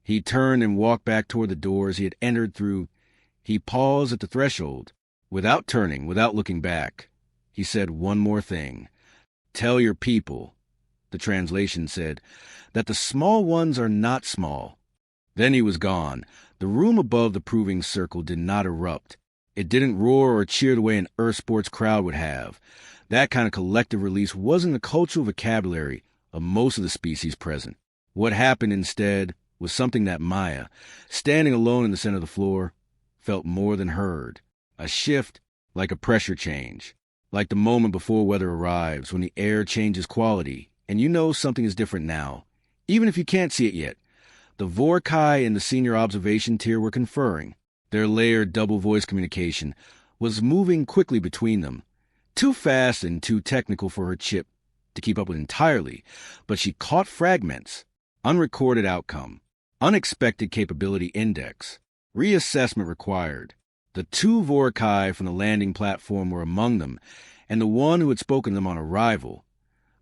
He turned and walked back toward the doors he had entered through. He paused at the threshold. Without turning, without looking back, he said one more thing. Tell your people, the translation said, that the small ones are not small. Then he was gone. The room above the proving circle did not erupt. It didn't roar or cheer the way an Earth sports crowd would have. That kind of collective release wasn't the cultural vocabulary of most of the species present. What happened instead was something that Maya, standing alone in the center of the floor, felt more than heard. A shift, like a pressure change. Like the moment before weather arrives, when the air changes quality, and you know something is different now, even if you can't see it yet. The Vorkai in the senior observation tier were conferring. Their layered double-voice communication was moving quickly between them, too fast and too technical for her chip to keep up with entirely, but she caught fragments. Unrecorded outcome, unexpected capability index, reassessment required. The 2 Vorkai from the landing platform were among them, and the one who had spoken to them on arrival,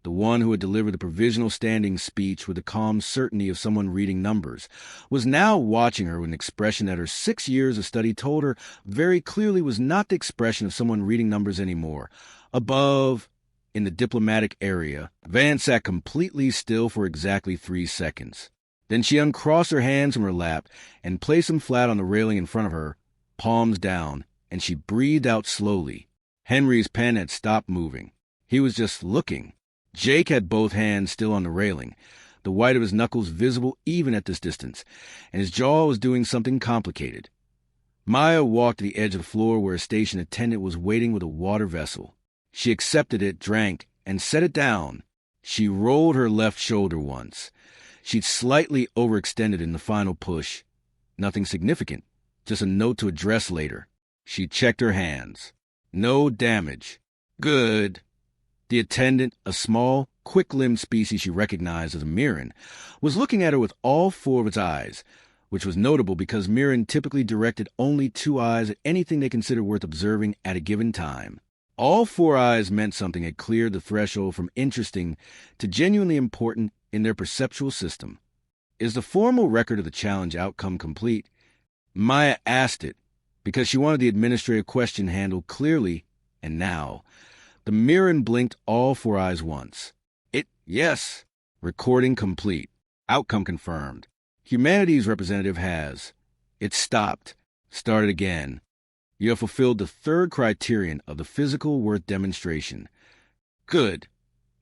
the one who had delivered the provisional standing speech with the calm certainty of someone reading numbers, was now watching her with an expression that her 6 years of study told her very clearly was not the expression of someone reading numbers anymore. Above, in the diplomatic area, Van sat completely still for exactly 3 seconds. Then she uncrossed her hands from her lap and placed them flat on the railing in front of her, palms down, and she breathed out slowly. Henry's pen had stopped moving. He was just looking. Jake had both hands still on the railing, the white of his knuckles visible even at this distance, and his jaw was doing something complicated. Maya walked to the edge of the floor where a station attendant was waiting with a water vessel. She accepted it, drank, and set it down. She rolled her left shoulder once. She'd slightly overextended in the final push. Nothing significant. Just a note to address later. She checked her hands. No damage. Good. The attendant, a small, quick-limbed species she recognized as a Mirren, was looking at her with all 4 of its eyes, which was notable because Mirren typically directed only 2 eyes at anything they considered worth observing at a given time. All 4 eyes meant something had cleared the threshold from interesting to genuinely important in their perceptual system. Is the formal record of the challenge outcome complete? Maya asked it, because she wanted the administrative question handled clearly, and now, the Mirren blinked all 4 eyes once. Yes. Recording complete. Outcome confirmed. Humanity's representative has. It stopped. Started again. You have fulfilled the 3rd criterion of the physical worth demonstration. Good.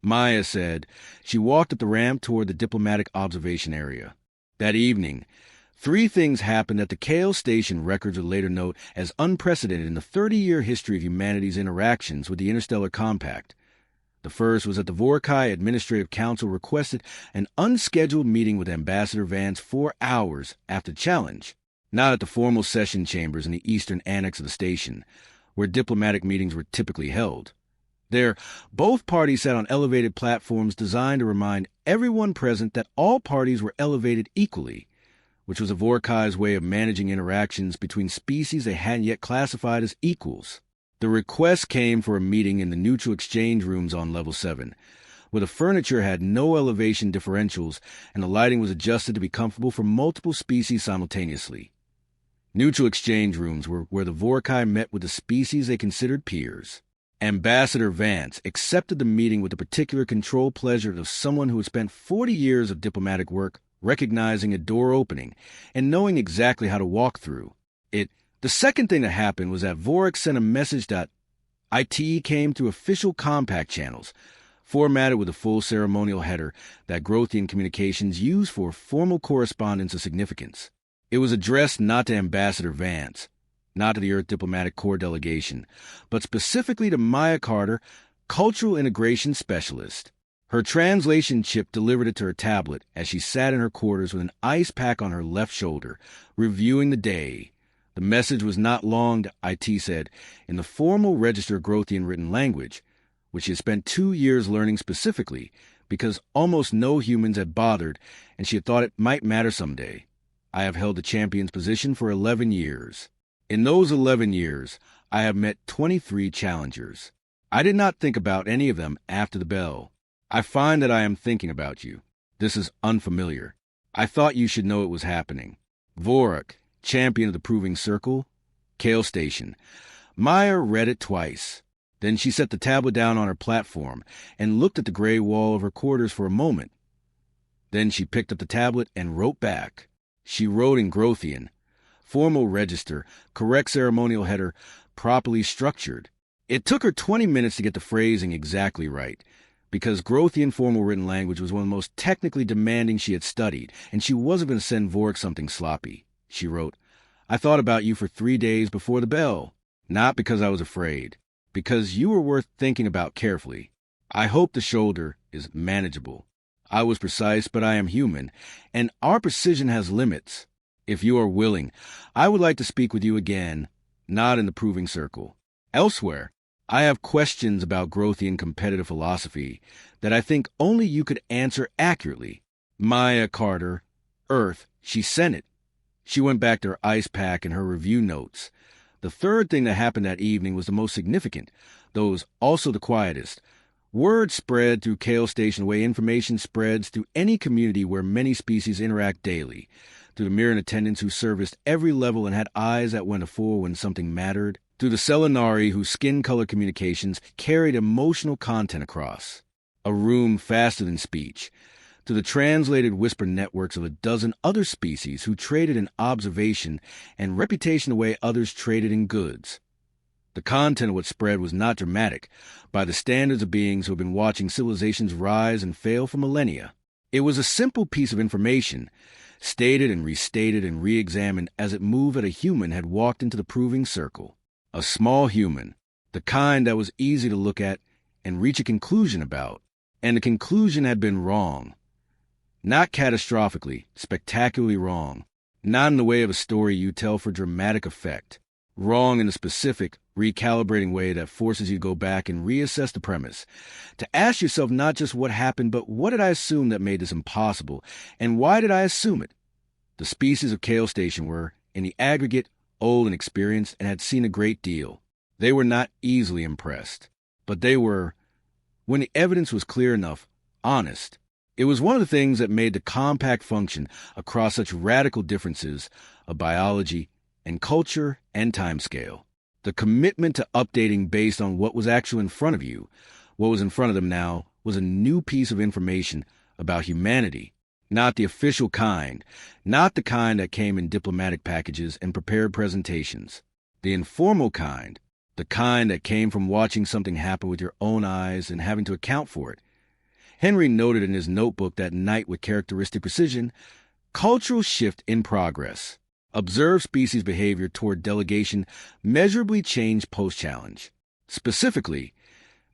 Maya said. She walked up the ramp toward the diplomatic observation area. That evening, 3 things happened that the Kale Station records would later note as unprecedented in the 30-year history of humanity's interactions with the Interstellar Compact. The first was that the Vorkai Administrative Council requested an unscheduled meeting with Ambassador Vance 4 hours after the challenge, not at the formal session chambers in the eastern annex of the station, where diplomatic meetings were typically held. There, both parties sat on elevated platforms designed to remind everyone present that all parties were elevated equally, which was a Vorkai's way of managing interactions between species they hadn't yet classified as equals. The request came for a meeting in the neutral exchange rooms on Level 7, where the furniture had no elevation differentials and the lighting was adjusted to be comfortable for multiple species simultaneously. Neutral exchange rooms were where the Vorkai met with the species they considered peers. Ambassador Vance accepted the meeting with the particular control pleasure of someone who had spent 40 years of diplomatic work recognizing a door opening and knowing exactly how to walk through it. The second thing that happened was that Vorik sent a message that IT came through official compact channels, formatted with a full ceremonial header that Grothian communications use for formal correspondence of significance. It was addressed not to Ambassador Vance, not to the Earth Diplomatic Corps delegation, but specifically to Maya Carter, Cultural Integration Specialist. Her translation chip delivered it to her tablet as she sat in her quarters with an ice pack on her left shoulder, reviewing the day. The message was not long, IT said, in the formal register of Grothian written language, which she had spent 2 years learning specifically because almost no humans had bothered and she had thought it might matter someday. I have held the champion's position for 11 years. In those 11 years, I have met 23 challengers. I did not think about any of them after the bell. I find that I am thinking about you. This is unfamiliar. I thought you should know it was happening. Vorak, champion of the Proving Circle, Kale Station. Maya read it twice. Then she set the tablet down on her platform and looked at the gray wall of her quarters for a moment. Then she picked up the tablet and wrote back. She wrote in Grothian. Formal register, correct ceremonial header, properly structured. It took her 20 minutes to get the phrasing exactly right, because Grothian formal written language was one of the most technically demanding she had studied, and she wasn't going to send Vorak something sloppy. She wrote, I thought about you for 3 days before the bell, not because I was afraid, because you were worth thinking about carefully. I hope the shoulder is manageable. I was precise, but I am human, and our precision has limits. If you are willing, I would like to speak with you again, not in the Proving Circle. Elsewhere, I have questions about Grothian competitive philosophy that I think only you could answer accurately. Maya Carter, Earth, she sent it. She went back to her ice pack and her review notes. The third thing that happened that evening was the most significant, though it was also the quietest. Word spread through Kale Station the way information spreads through any community where many species interact daily, through the Mirren attendants who serviced every level and had eyes that went afore when something mattered, through the Selenari whose skin color communications carried emotional content across, a room faster than speech, to the translated whisper networks of a dozen other species who traded in observation and reputation the way others traded in goods. The content of what spread was not dramatic, by the standards of beings who have been watching civilizations rise and fail for millennia. It was a simple piece of information, stated and restated and re-examined as it moved that a human had walked into the Proving Circle. A small human, the kind that was easy to look at and reach a conclusion about. And the conclusion had been wrong. Not catastrophically, spectacularly wrong. Not in the way of a story you tell for dramatic effect. Wrong in a specific, recalibrating way that forces you to go back and reassess the premise. To ask yourself not just what happened, but what did I assume that made this impossible, and why did I assume it? The species of Kale Station were, in the aggregate, old and experienced and had seen a great deal. They were not easily impressed, but they were, when the evidence was clear enough, honest. It was one of the things that made the compact function across such radical differences of biology and culture and timescale. The commitment to updating based on what was actually in front of you, what was in front of them now, was a new piece of information about humanity. Not the official kind, not the kind that came in diplomatic packages and prepared presentations. The informal kind, the kind that came from watching something happen with your own eyes and having to account for it. Henry noted in his notebook that night with characteristic precision, cultural shift in progress. Observed species behavior toward delegation measurably changed post-challenge. Specifically,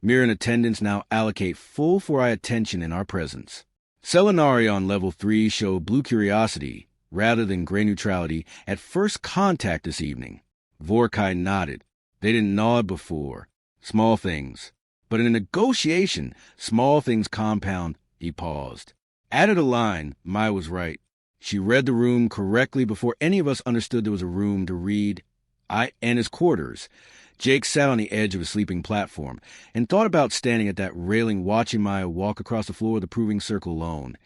Mirren attendants now allocate full 4-eye attention in our presence. Selenari on level 3 showed blue curiosity, rather than gray neutrality, at first contact this evening. Vorkai nodded. They didn't nod before. Small things. But in a negotiation, small things compound. He paused. Added a line, Maya was right. She read the room correctly before any of us understood there was a room to read. And his quarters. Jake sat on the edge of a sleeping platform and thought about standing at that railing watching Maya walk across the floor of the Proving Circle alone,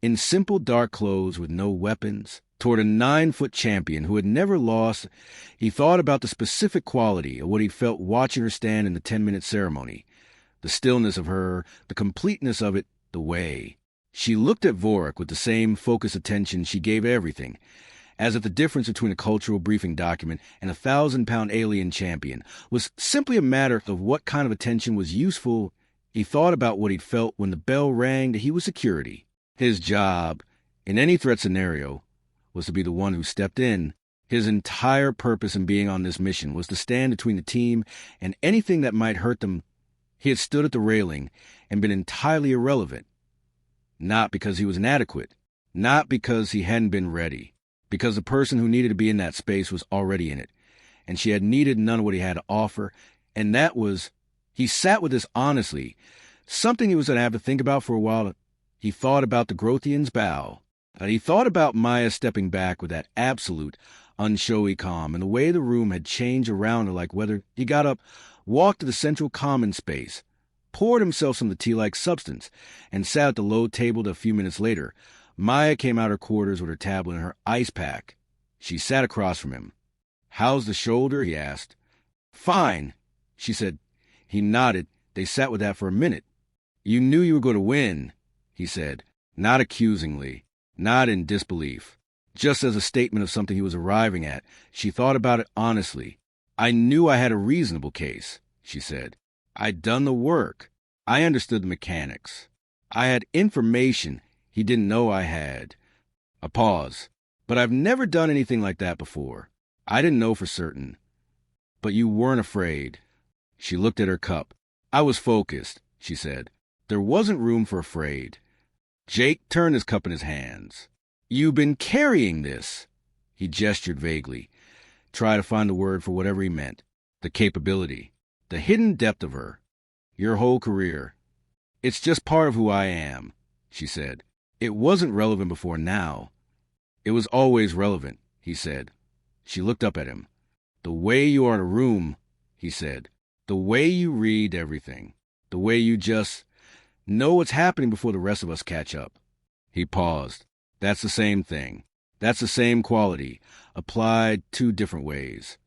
in simple dark clothes with no weapons, toward a 9-foot champion who had never lost. He thought about the specific quality of what he felt watching her stand in the 10-minute ceremony, the stillness of her, the completeness of it, the way. She looked at Vorak with the same focused attention she gave everything, as if the difference between a cultural briefing document and a 1,000-pound alien champion was simply a matter of what kind of attention was useful He thought about what he'd felt when the bell rang that he was security. His job, in any threat scenario, was to be the one who stepped in. His entire purpose in being on this mission was to stand between the team and anything that might hurt them. He had stood at the railing and been entirely irrelevant. Not because he was inadequate, not because he hadn't been ready, because the person who needed to be in that space was already in it, and she had needed none of what he had to offer, and that was, he sat with this honestly, something he was going to have to think about for a while. He thought about the Grothian's bow, and he thought about Maya stepping back with that absolute, unshowy calm, and the way the room had changed around her, like whether he got up, walked to the central common space, poured himself some of the tea-like substance, and sat at the low table that a few minutes later. Maya came out her quarters with her tablet and her ice pack. She sat across from him. "How's the shoulder?" he asked. "Fine," she said. He nodded. They sat with that for a minute. "You knew you were going to win," he said, not accusingly, not in disbelief, just as a statement of something he was arriving at. She thought about it honestly. "I knew I had a reasonable case," she said. "I'd done the work. I understood the mechanics. I had information he didn't know I had." A pause. "But I've never done anything like that before. I didn't know for certain." "But you weren't afraid." She looked at her cup. "I was focused," she said. "There wasn't room for afraid." Jake turned his cup in his hands. "You've been carrying this." He gestured vaguely, tried to find the word for whatever he meant. The capability, the hidden depth of her. "Your whole career." "It's just part of who I am," she said. "It wasn't relevant before now." "It was always relevant," he said. She looked up at him. "The way you are in a room," he said. "The way you read everything. The way you just know what's happening before the rest of us catch up." He paused. "That's the same thing. That's the same quality, applied 2 different ways."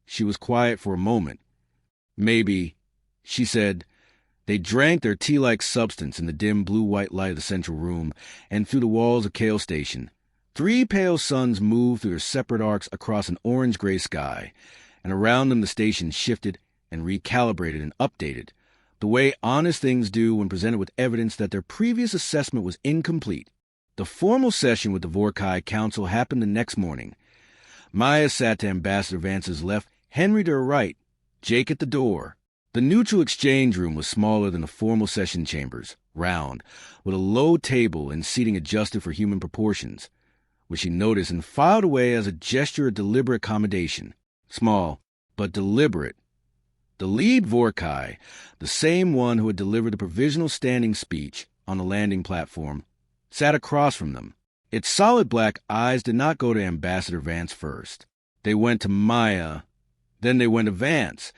She was quiet for a moment. "Maybe," she said. They drank their tea-like substance in the dim blue-white light of the central room and through the walls of Kale Station. 3 pale suns moved through their separate arcs across an orange-gray sky, and around them the station shifted and recalibrated and updated, the way honest things do when presented with evidence that their previous assessment was incomplete. The formal session with the Vorkai Council happened the next morning. Maya sat to Ambassador Vance's left, Henry to her right, Jake at the door. The neutral exchange room was smaller than the formal session chambers, round, with a low table and seating adjusted for human proportions, which she noticed and filed away as a gesture of deliberate accommodation. Small, but deliberate. The lead Vorkai, the same one who had delivered the provisional standing speech on the landing platform, sat across from them. Its solid black eyes did not go to Ambassador Vance first. They went to Maya, then they went to Vance.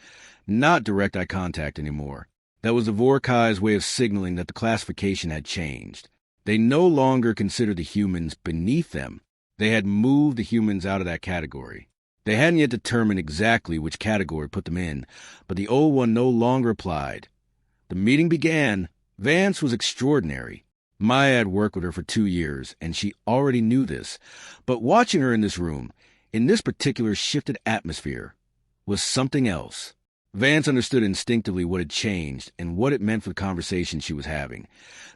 Not direct eye contact anymore. That was the Vorkai's way of signaling that the classification had changed. They no longer considered the humans beneath them. They had moved the humans out of that category. They hadn't yet determined exactly which category put them in, but the old one no longer applied. The meeting began. Vance was extraordinary. Maya had worked with her for 2 years, and she already knew this. But watching her in this room, in this particular shifted atmosphere, was something else. Vance understood instinctively what had changed and what it meant for the conversation she was having.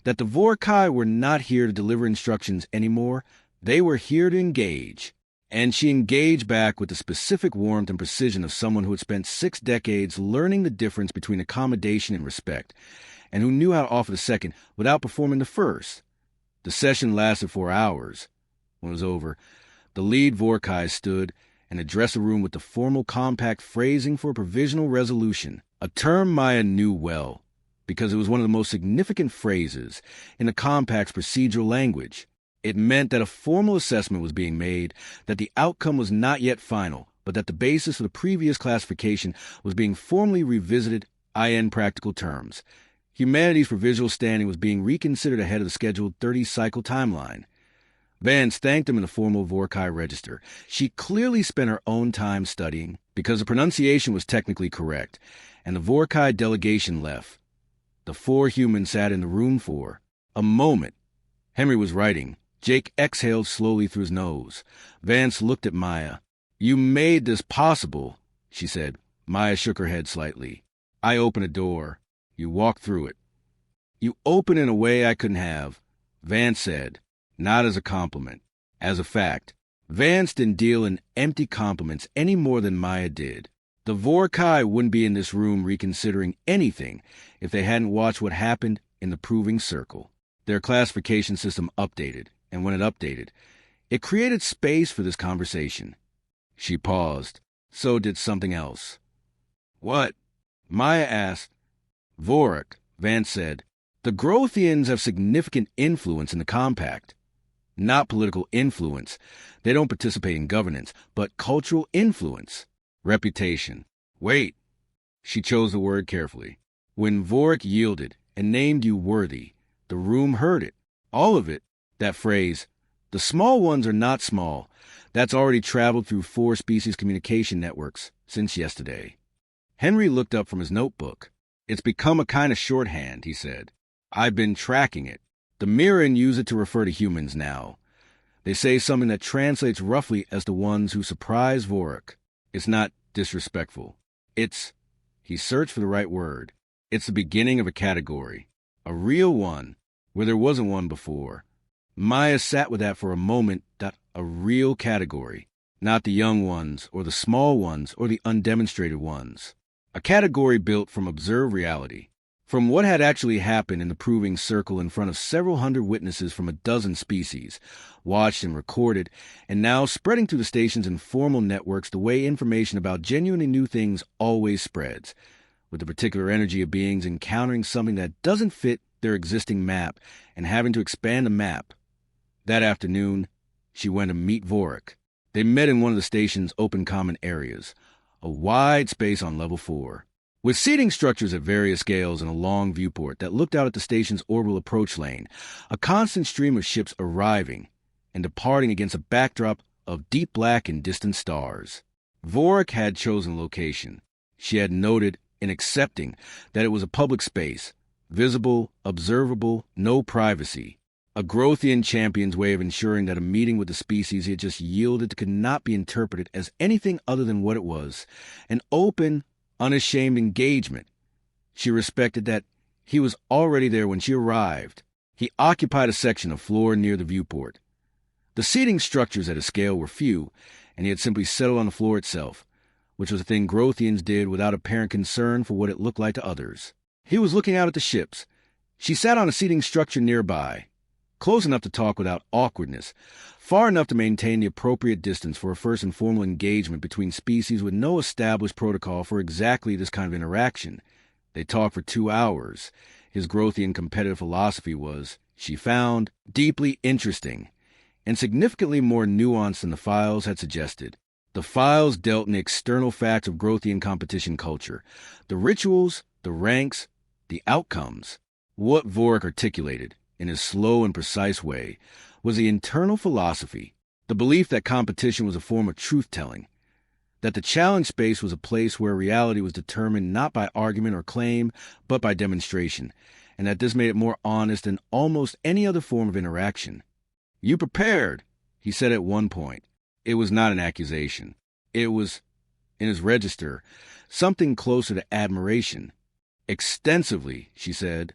That the Vorkai were not here to deliver instructions anymore. They were here to engage. And she engaged back with the specific warmth and precision of someone who had spent 6 decades learning the difference between accommodation and respect, and who knew how to offer the second without performing the first. The session lasted 4 hours. When it was over, the lead Vorkai stood and addressed the room with the formal, compact phrasing for a provisional resolution, a term Maya knew well, because it was one of the most significant phrases in the compact's procedural language. It meant that a formal assessment was being made, that the outcome was not yet final, but that the basis for the previous classification was being formally revisited, in practical terms. Humanity's provisional standing was being reconsidered ahead of the scheduled 30-cycle timeline. Vance thanked him in the formal Vorkai register. She clearly spent her own time studying, because the pronunciation was technically correct, and the Vorkai delegation left. The 4 humans sat in the room for a moment. Henry was writing. Jake exhaled slowly through his nose. Vance looked at Maya. "You made this possible," she said. Maya shook her head slightly. "I opened a door. You walked through it." You open in a way I couldn't have, Vance said, not as a compliment, as a fact. Vance didn't deal in empty compliments any more than Maya did. The Vorkai wouldn't be in this room reconsidering anything if they hadn't watched what happened in the Proving Circle. Their classification system updated, and when it updated, it created space for this conversation. She paused. So did something else. What? Maya asked. Vorik, Vance said. The Grothians have significant influence in the Compact. Not political influence. They don't participate in governance, but cultural influence. Reputation. Wait. She chose the word carefully. When Vorik yielded and named you worthy, the room heard it. All of it. That phrase, the small ones are not small, that's already traveled through 4 species communication networks since yesterday. Henry looked up from his notebook. It's become a kind of shorthand, he said. I've been tracking it. The Mirren use it to refer to humans now. They say something that translates roughly as the ones who surprise Vorik. It's not disrespectful. He searched for the right word. It's the beginning of a category. A real one, where there wasn't one before. Maya sat with that for a moment. A real category. Not the young ones, or the small ones, or the undemonstrated ones. A category built from observed reality. From what had actually happened in the Proving Circle in front of several hundred witnesses from a dozen species, watched and recorded, and now spreading through the station's informal networks the way information about genuinely new things always spreads, with the particular energy of beings encountering something that doesn't fit their existing map and having to expand the map. That afternoon, she went to meet Vorik. They met in one of the station's open common areas, a wide space on level 4. With seating structures at various scales and a long viewport that looked out at the station's orbital approach lane, a constant stream of ships arriving and departing against a backdrop of deep black and distant stars. Vorik had chosen location. She had noted in accepting that it was a public space, visible, observable, no privacy. A Grothian champion's way of ensuring that a meeting with the species he had just yielded to could not be interpreted as anything other than what it was, an open, unashamed engagement. She respected that he was already there when she arrived. He occupied a section of floor near the viewport. The seating structures at a scale were few, and he had simply settled on the floor itself, which was a thing Grothians did without apparent concern for what it looked like to others. He was looking out at the ships. She sat on a seating structure nearby, close enough to talk without awkwardness, far enough to maintain the appropriate distance for a first and formal engagement between species with no established protocol for exactly this kind of interaction. They talked for 2 hours. His Grothian competitive philosophy was, she found, deeply interesting, and significantly more nuanced than the files had suggested. The files dealt in the external facts of Grothian competition culture, the rituals, the ranks, the outcomes. What Vorik articulated, in his slow and precise way, was the internal philosophy, the belief that competition was a form of truth-telling, that the challenge space was a place where reality was determined not by argument or claim, but by demonstration, and that this made it more honest than almost any other form of interaction. "You prepared," he said at one point. It was not an accusation. It was, in his register, something closer to admiration. "Extensively," she said.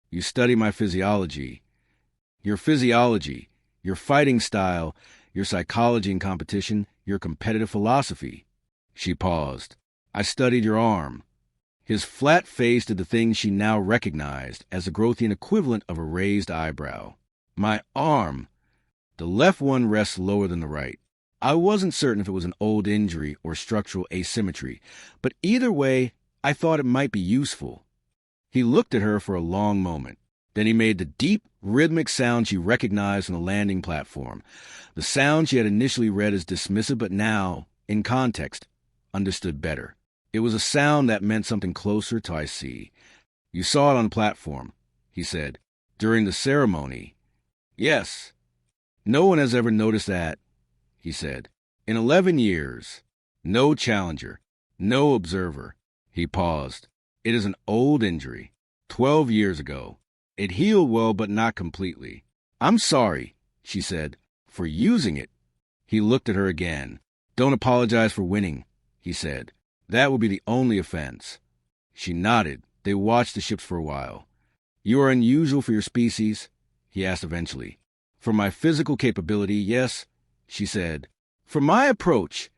"You study my physiology. Your physiology, your fighting style, your psychology in competition, your competitive philosophy." She paused. "I studied your arm." His flat face did the thing she now recognized as the Grothian equivalent of a raised eyebrow. "My arm. The left one rests lower than the right. I wasn't certain if it was an old injury or structural asymmetry, but either way, I thought it might be useful." He looked at her for a long moment. Then he made the deep, rhythmic sound she recognized on the landing platform, the sound she had initially read as dismissive but now, in context, understood better. It was a sound that meant something closer to "I see." "You saw it on the platform," he said, "during the ceremony." "Yes. No one has ever noticed that," he said. "In 11 years. No challenger. No observer." He paused. "It is an old injury. 12 years ago. It healed well, but not completely. I'm sorry," she said, "for using it." He looked at her again. "Don't apologize for winning," he said. "That would be the only offense." She nodded. They watched the ships for a while. "You are unusual for your species?" he asked eventually. "For my physical capability, yes," she said. "For my approach,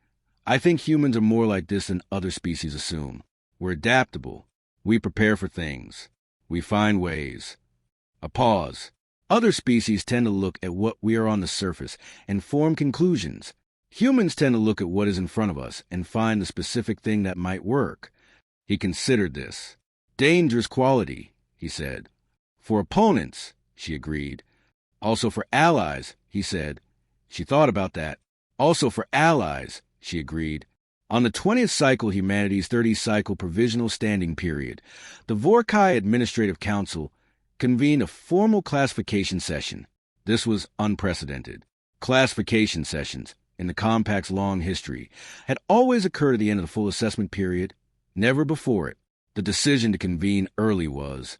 I think humans are more like this than other species assume. We're adaptable. We prepare for things. We find ways." A pause. "Other species tend to look at what we are on the surface and form conclusions. Humans tend to look at what is in front of us and find the specific thing that might work." He considered this. "Dangerous quality," he said. "For opponents," she agreed. "Also for allies," he said. She thought about that. "Also for allies," she agreed. On the 20th cycle Humanity's 30-cycle provisional standing period, the Vorkai Administrative Council convened a formal classification session. This was unprecedented. Classification sessions, in the Compact's long history, had always occurred at the end of the full assessment period, never before it. The decision to convene early was,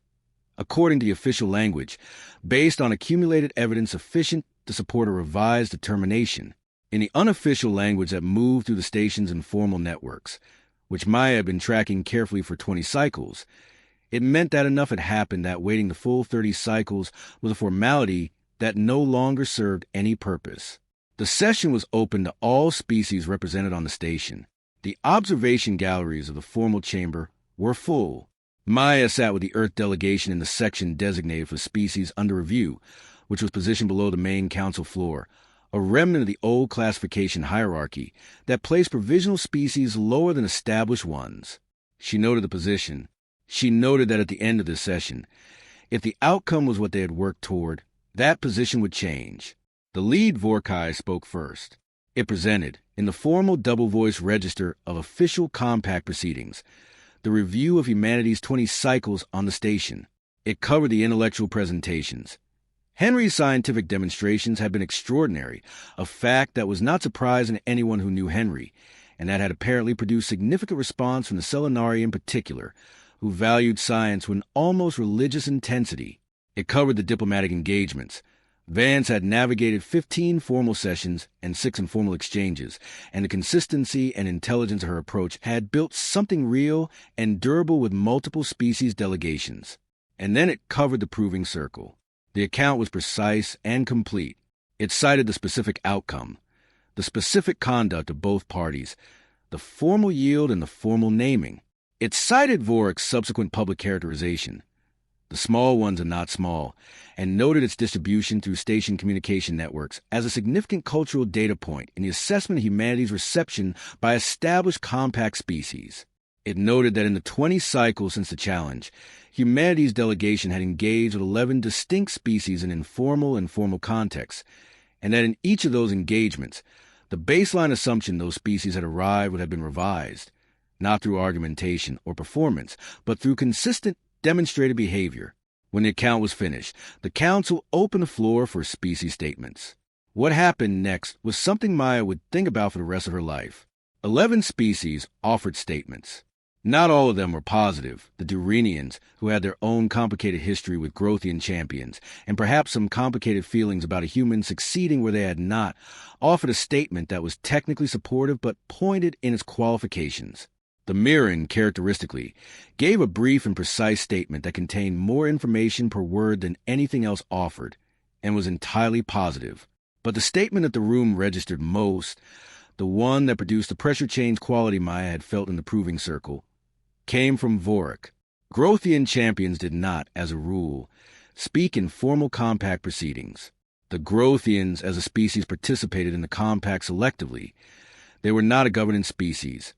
according to the official language, based on accumulated evidence sufficient to support a revised determination. In the unofficial language that moved through the station's informal networks, which Maya had been tracking carefully for 20 cycles, it meant that enough had happened that waiting the full 30 cycles was a formality that no longer served any purpose. The session was open to all species represented on the station. The observation galleries of the formal chamber were full. Maya sat with the Earth delegation in the section designated for species under review, which was positioned below the main council floor, a remnant of the old classification hierarchy that placed provisional species lower than established ones. She noted the position. She noted that at the end of this session, if the outcome was what they had worked toward, that position would change. The lead Vorkai spoke first. It presented, in the formal double-voice register of official compact proceedings, the review of Humanity's 20 cycles on the station. It covered the intellectual presentations. Henry's scientific demonstrations had been extraordinary, a fact that was not surprising to anyone who knew Henry, and that had apparently produced significant response from the Selenari in particular, who valued science with an almost religious intensity. It covered the diplomatic engagements. Vance had navigated 15 formal sessions and 6 informal exchanges, and the consistency and intelligence of her approach had built something real and durable with multiple species delegations. And then it covered the proving circle. The account was precise and complete. It cited the specific outcome, the specific conduct of both parties, the formal yield and the formal naming. It cited Vork's subsequent public characterization, the small ones are not small, and noted its distribution through station communication networks as a significant cultural data point in the assessment of humanity's reception by established compact species. It noted that in the 20 cycles since the challenge, humanity's delegation had engaged with 11 distinct species in informal and formal contexts, and that in each of those engagements, the baseline assumption those species had arrived would have been revised, not through argumentation or performance, but through consistent demonstrated behavior. When the account was finished, the council opened the floor for species statements. What happened next was something Maya would think about for the rest of her life. 11 species offered statements. Not all of them were positive. The Durenians, who had their own complicated history with Grothian champions, and perhaps some complicated feelings about a human succeeding where they had not, offered a statement that was technically supportive but pointed in its qualifications. The Mirren, characteristically, gave a brief and precise statement that contained more information per word than anything else offered, and was entirely positive. But the statement that the room registered most, the one that produced the pressure change quality Maya had felt in the proving circle, came from Vorik. Grothian champions did not, as a rule, speak in formal compact proceedings. The Grothians as a species participated in the compact selectively. They were not a governing species,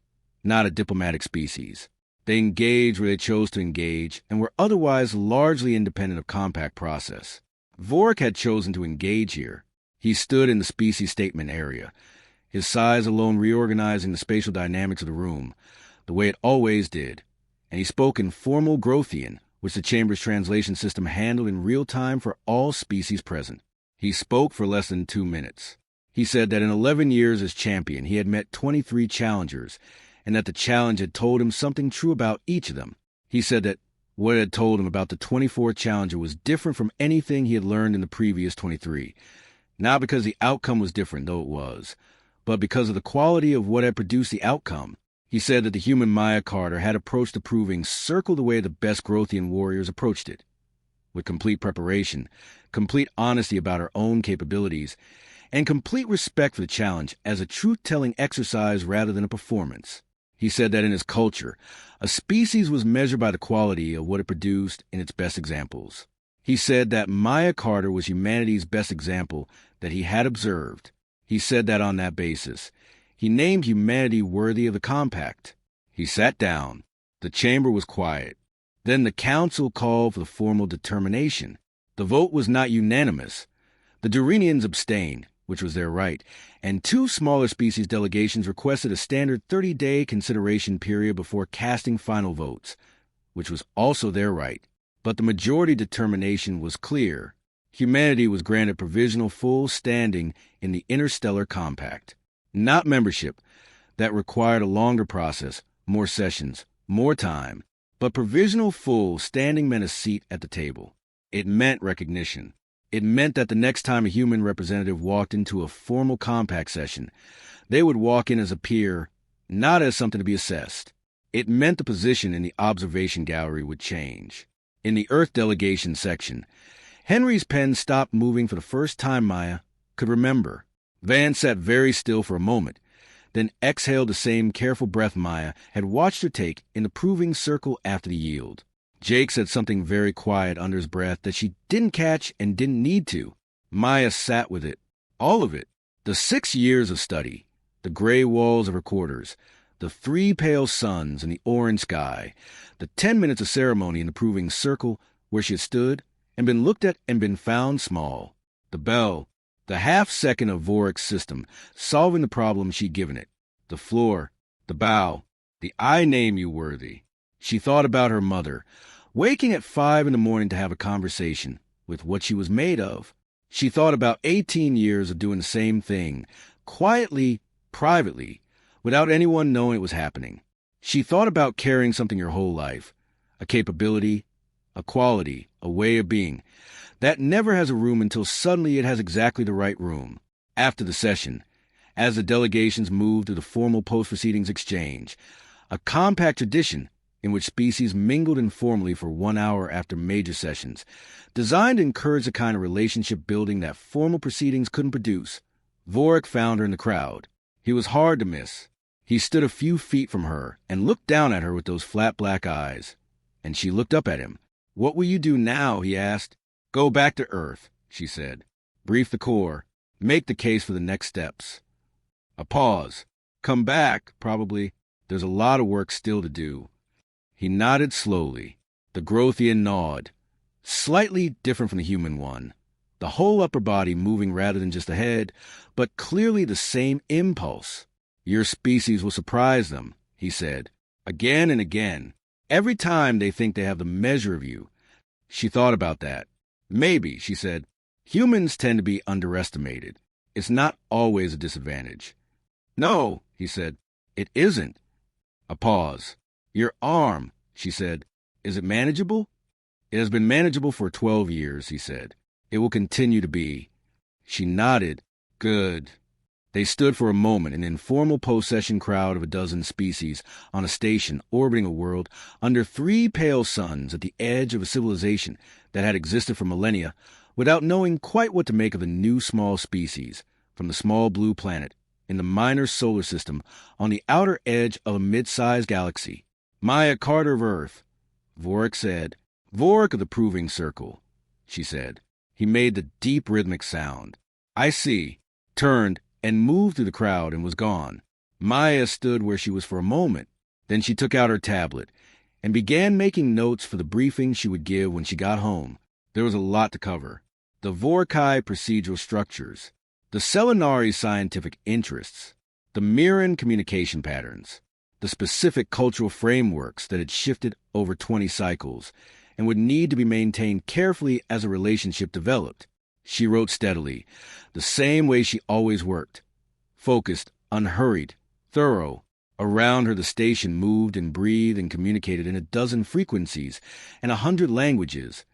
not a diplomatic species. They engaged where they chose to engage and were otherwise largely independent of compact process. Vorik had chosen to engage here. He stood in the species statement area, his size alone reorganizing the spatial dynamics of the room, the way it always did, and he spoke in formal Grothian, which the Chamber's translation system handled in real time for all species present. He spoke for less than 2 minutes. He said that in 11 years as champion he had met 23 challengers, and that the challenge had told him something true about each of them. He said that what it had told him about the 24th challenger was different from anything he had learned in the previous 23, not because the outcome was different, though it was, but because of the quality of what had produced the outcome. He said that the human Maya Carter had approached the proving circle the way the best Grothian warriors approached it, with complete preparation, complete honesty about her own capabilities, and complete respect for the challenge as a truth-telling exercise rather than a performance. He said that in his culture, a species was measured by the quality of what it produced in its best examples. He said that Maya Carter was humanity's best example that he had observed. He said that on that basis, he named humanity worthy of the compact. He sat down. The chamber was quiet. Then the council called for the formal determination. The vote was not unanimous. The Duranians abstained, which was their right, and two smaller species delegations requested a standard 30-day consideration period before casting final votes, which was also their right. But the majority determination was clear. Humanity was granted provisional full standing in the Interstellar Compact. Not membership. That required a longer process, more sessions, more time. But provisional full standing meant a seat at the table. It meant recognition. It meant that the next time a human representative walked into a formal compact session, they would walk in as a peer, not as something to be assessed. It meant the position in the observation gallery would change. In the Earth delegation section, Henry's pen stopped moving for the first time Maya could remember. Van sat very still for a moment, then exhaled the same careful breath Maya had watched her take in the proving circle after the yield. Jake said something very quiet under his breath that she didn't catch and didn't need to. Maya sat with it. All of it. The 6 years of study, the gray walls of her quarters, the 3 pale suns and the orange sky, the 10 minutes of ceremony in the proving circle where she had stood and been looked at and been found small. The bell, the half-second of Vorik's system, solving the problem she'd given it. The floor, the bow, the I name you worthy. She thought about her mother, waking at 5 in the morning to have a conversation with what she was made of. She thought about 18 years of doing the same thing, quietly, privately, without anyone knowing it was happening. She thought about carrying something your whole life, a capability, a quality, a way of being, that never has a room until suddenly it has exactly the right room. After the session, as the delegations moved to the formal post-proceedings exchange, a compact tradition in which species mingled informally for 1 hour after major sessions, designed to encourage the kind of relationship building that formal proceedings couldn't produce. Vorik found her in the crowd. He was hard to miss. He stood a few feet from her and looked down at her with those flat black eyes. And she looked up at him. "What will you do now?" he asked. "Go back to Earth," she said. "Brief the Corps. Make the case for the next steps." A pause. "Come back, probably. There's a lot of work still to do." He nodded slowly. The Grothian gnawed. Slightly different from the human one. The whole upper body moving rather than just the head, but clearly the same impulse. "Your species will surprise them," he said. "Again and again. Every time they think they have the measure of you." She thought about that. "Maybe," she said. "Humans tend to be underestimated. It's not always a disadvantage." "No," he said. "It isn't." A pause. "Your arm," she said. "Is it manageable?" "It has been manageable for 12 years," he said. "It will continue to be." She nodded. "Good." They stood for a moment, an informal post-session crowd of a dozen species, on a station orbiting a world under 3 pale suns at the edge of a civilization that had existed for millennia, without knowing quite what to make of the new small species from the small blue planet in the minor solar system on the outer edge of a mid-sized galaxy. "Maya Carter of Earth," Vorik said. "Vorik of the Proving Circle," she said. He made the deep rhythmic sound. "I see," turned and moved through the crowd and was gone. Maya stood where she was for a moment. Then she took out her tablet and began making notes for the briefing she would give when she got home. There was a lot to cover. The Vorkai procedural structures, the Selinari scientific interests, the Mirren communication patterns, the specific cultural frameworks that had shifted over 20 cycles and would need to be maintained carefully as a relationship developed. She wrote steadily, the same way she always worked. Focused, unhurried, thorough. Around her the station moved and breathed and communicated in a dozen frequencies and 100 languages,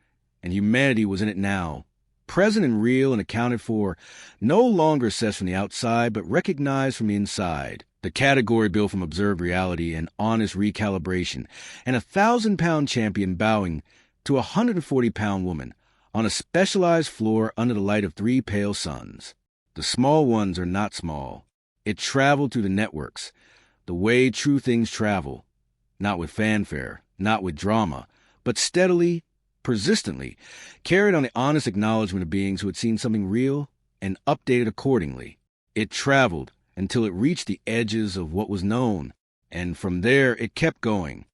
and humanity was in it now, present and real and accounted for, no longer assessed from the outside but recognized from the inside. The category built from observed reality and honest recalibration, and a 1,000-pound champion bowing to a 140-pound woman on a specialized floor under the light of 3 pale suns. The small ones are not small. It traveled through the networks, the way true things travel, not with fanfare, not with drama, but steadily, persistently, carried on the honest acknowledgement of beings who had seen something real and updated accordingly. It traveled until it reached the edges of what was known, and from there it kept going,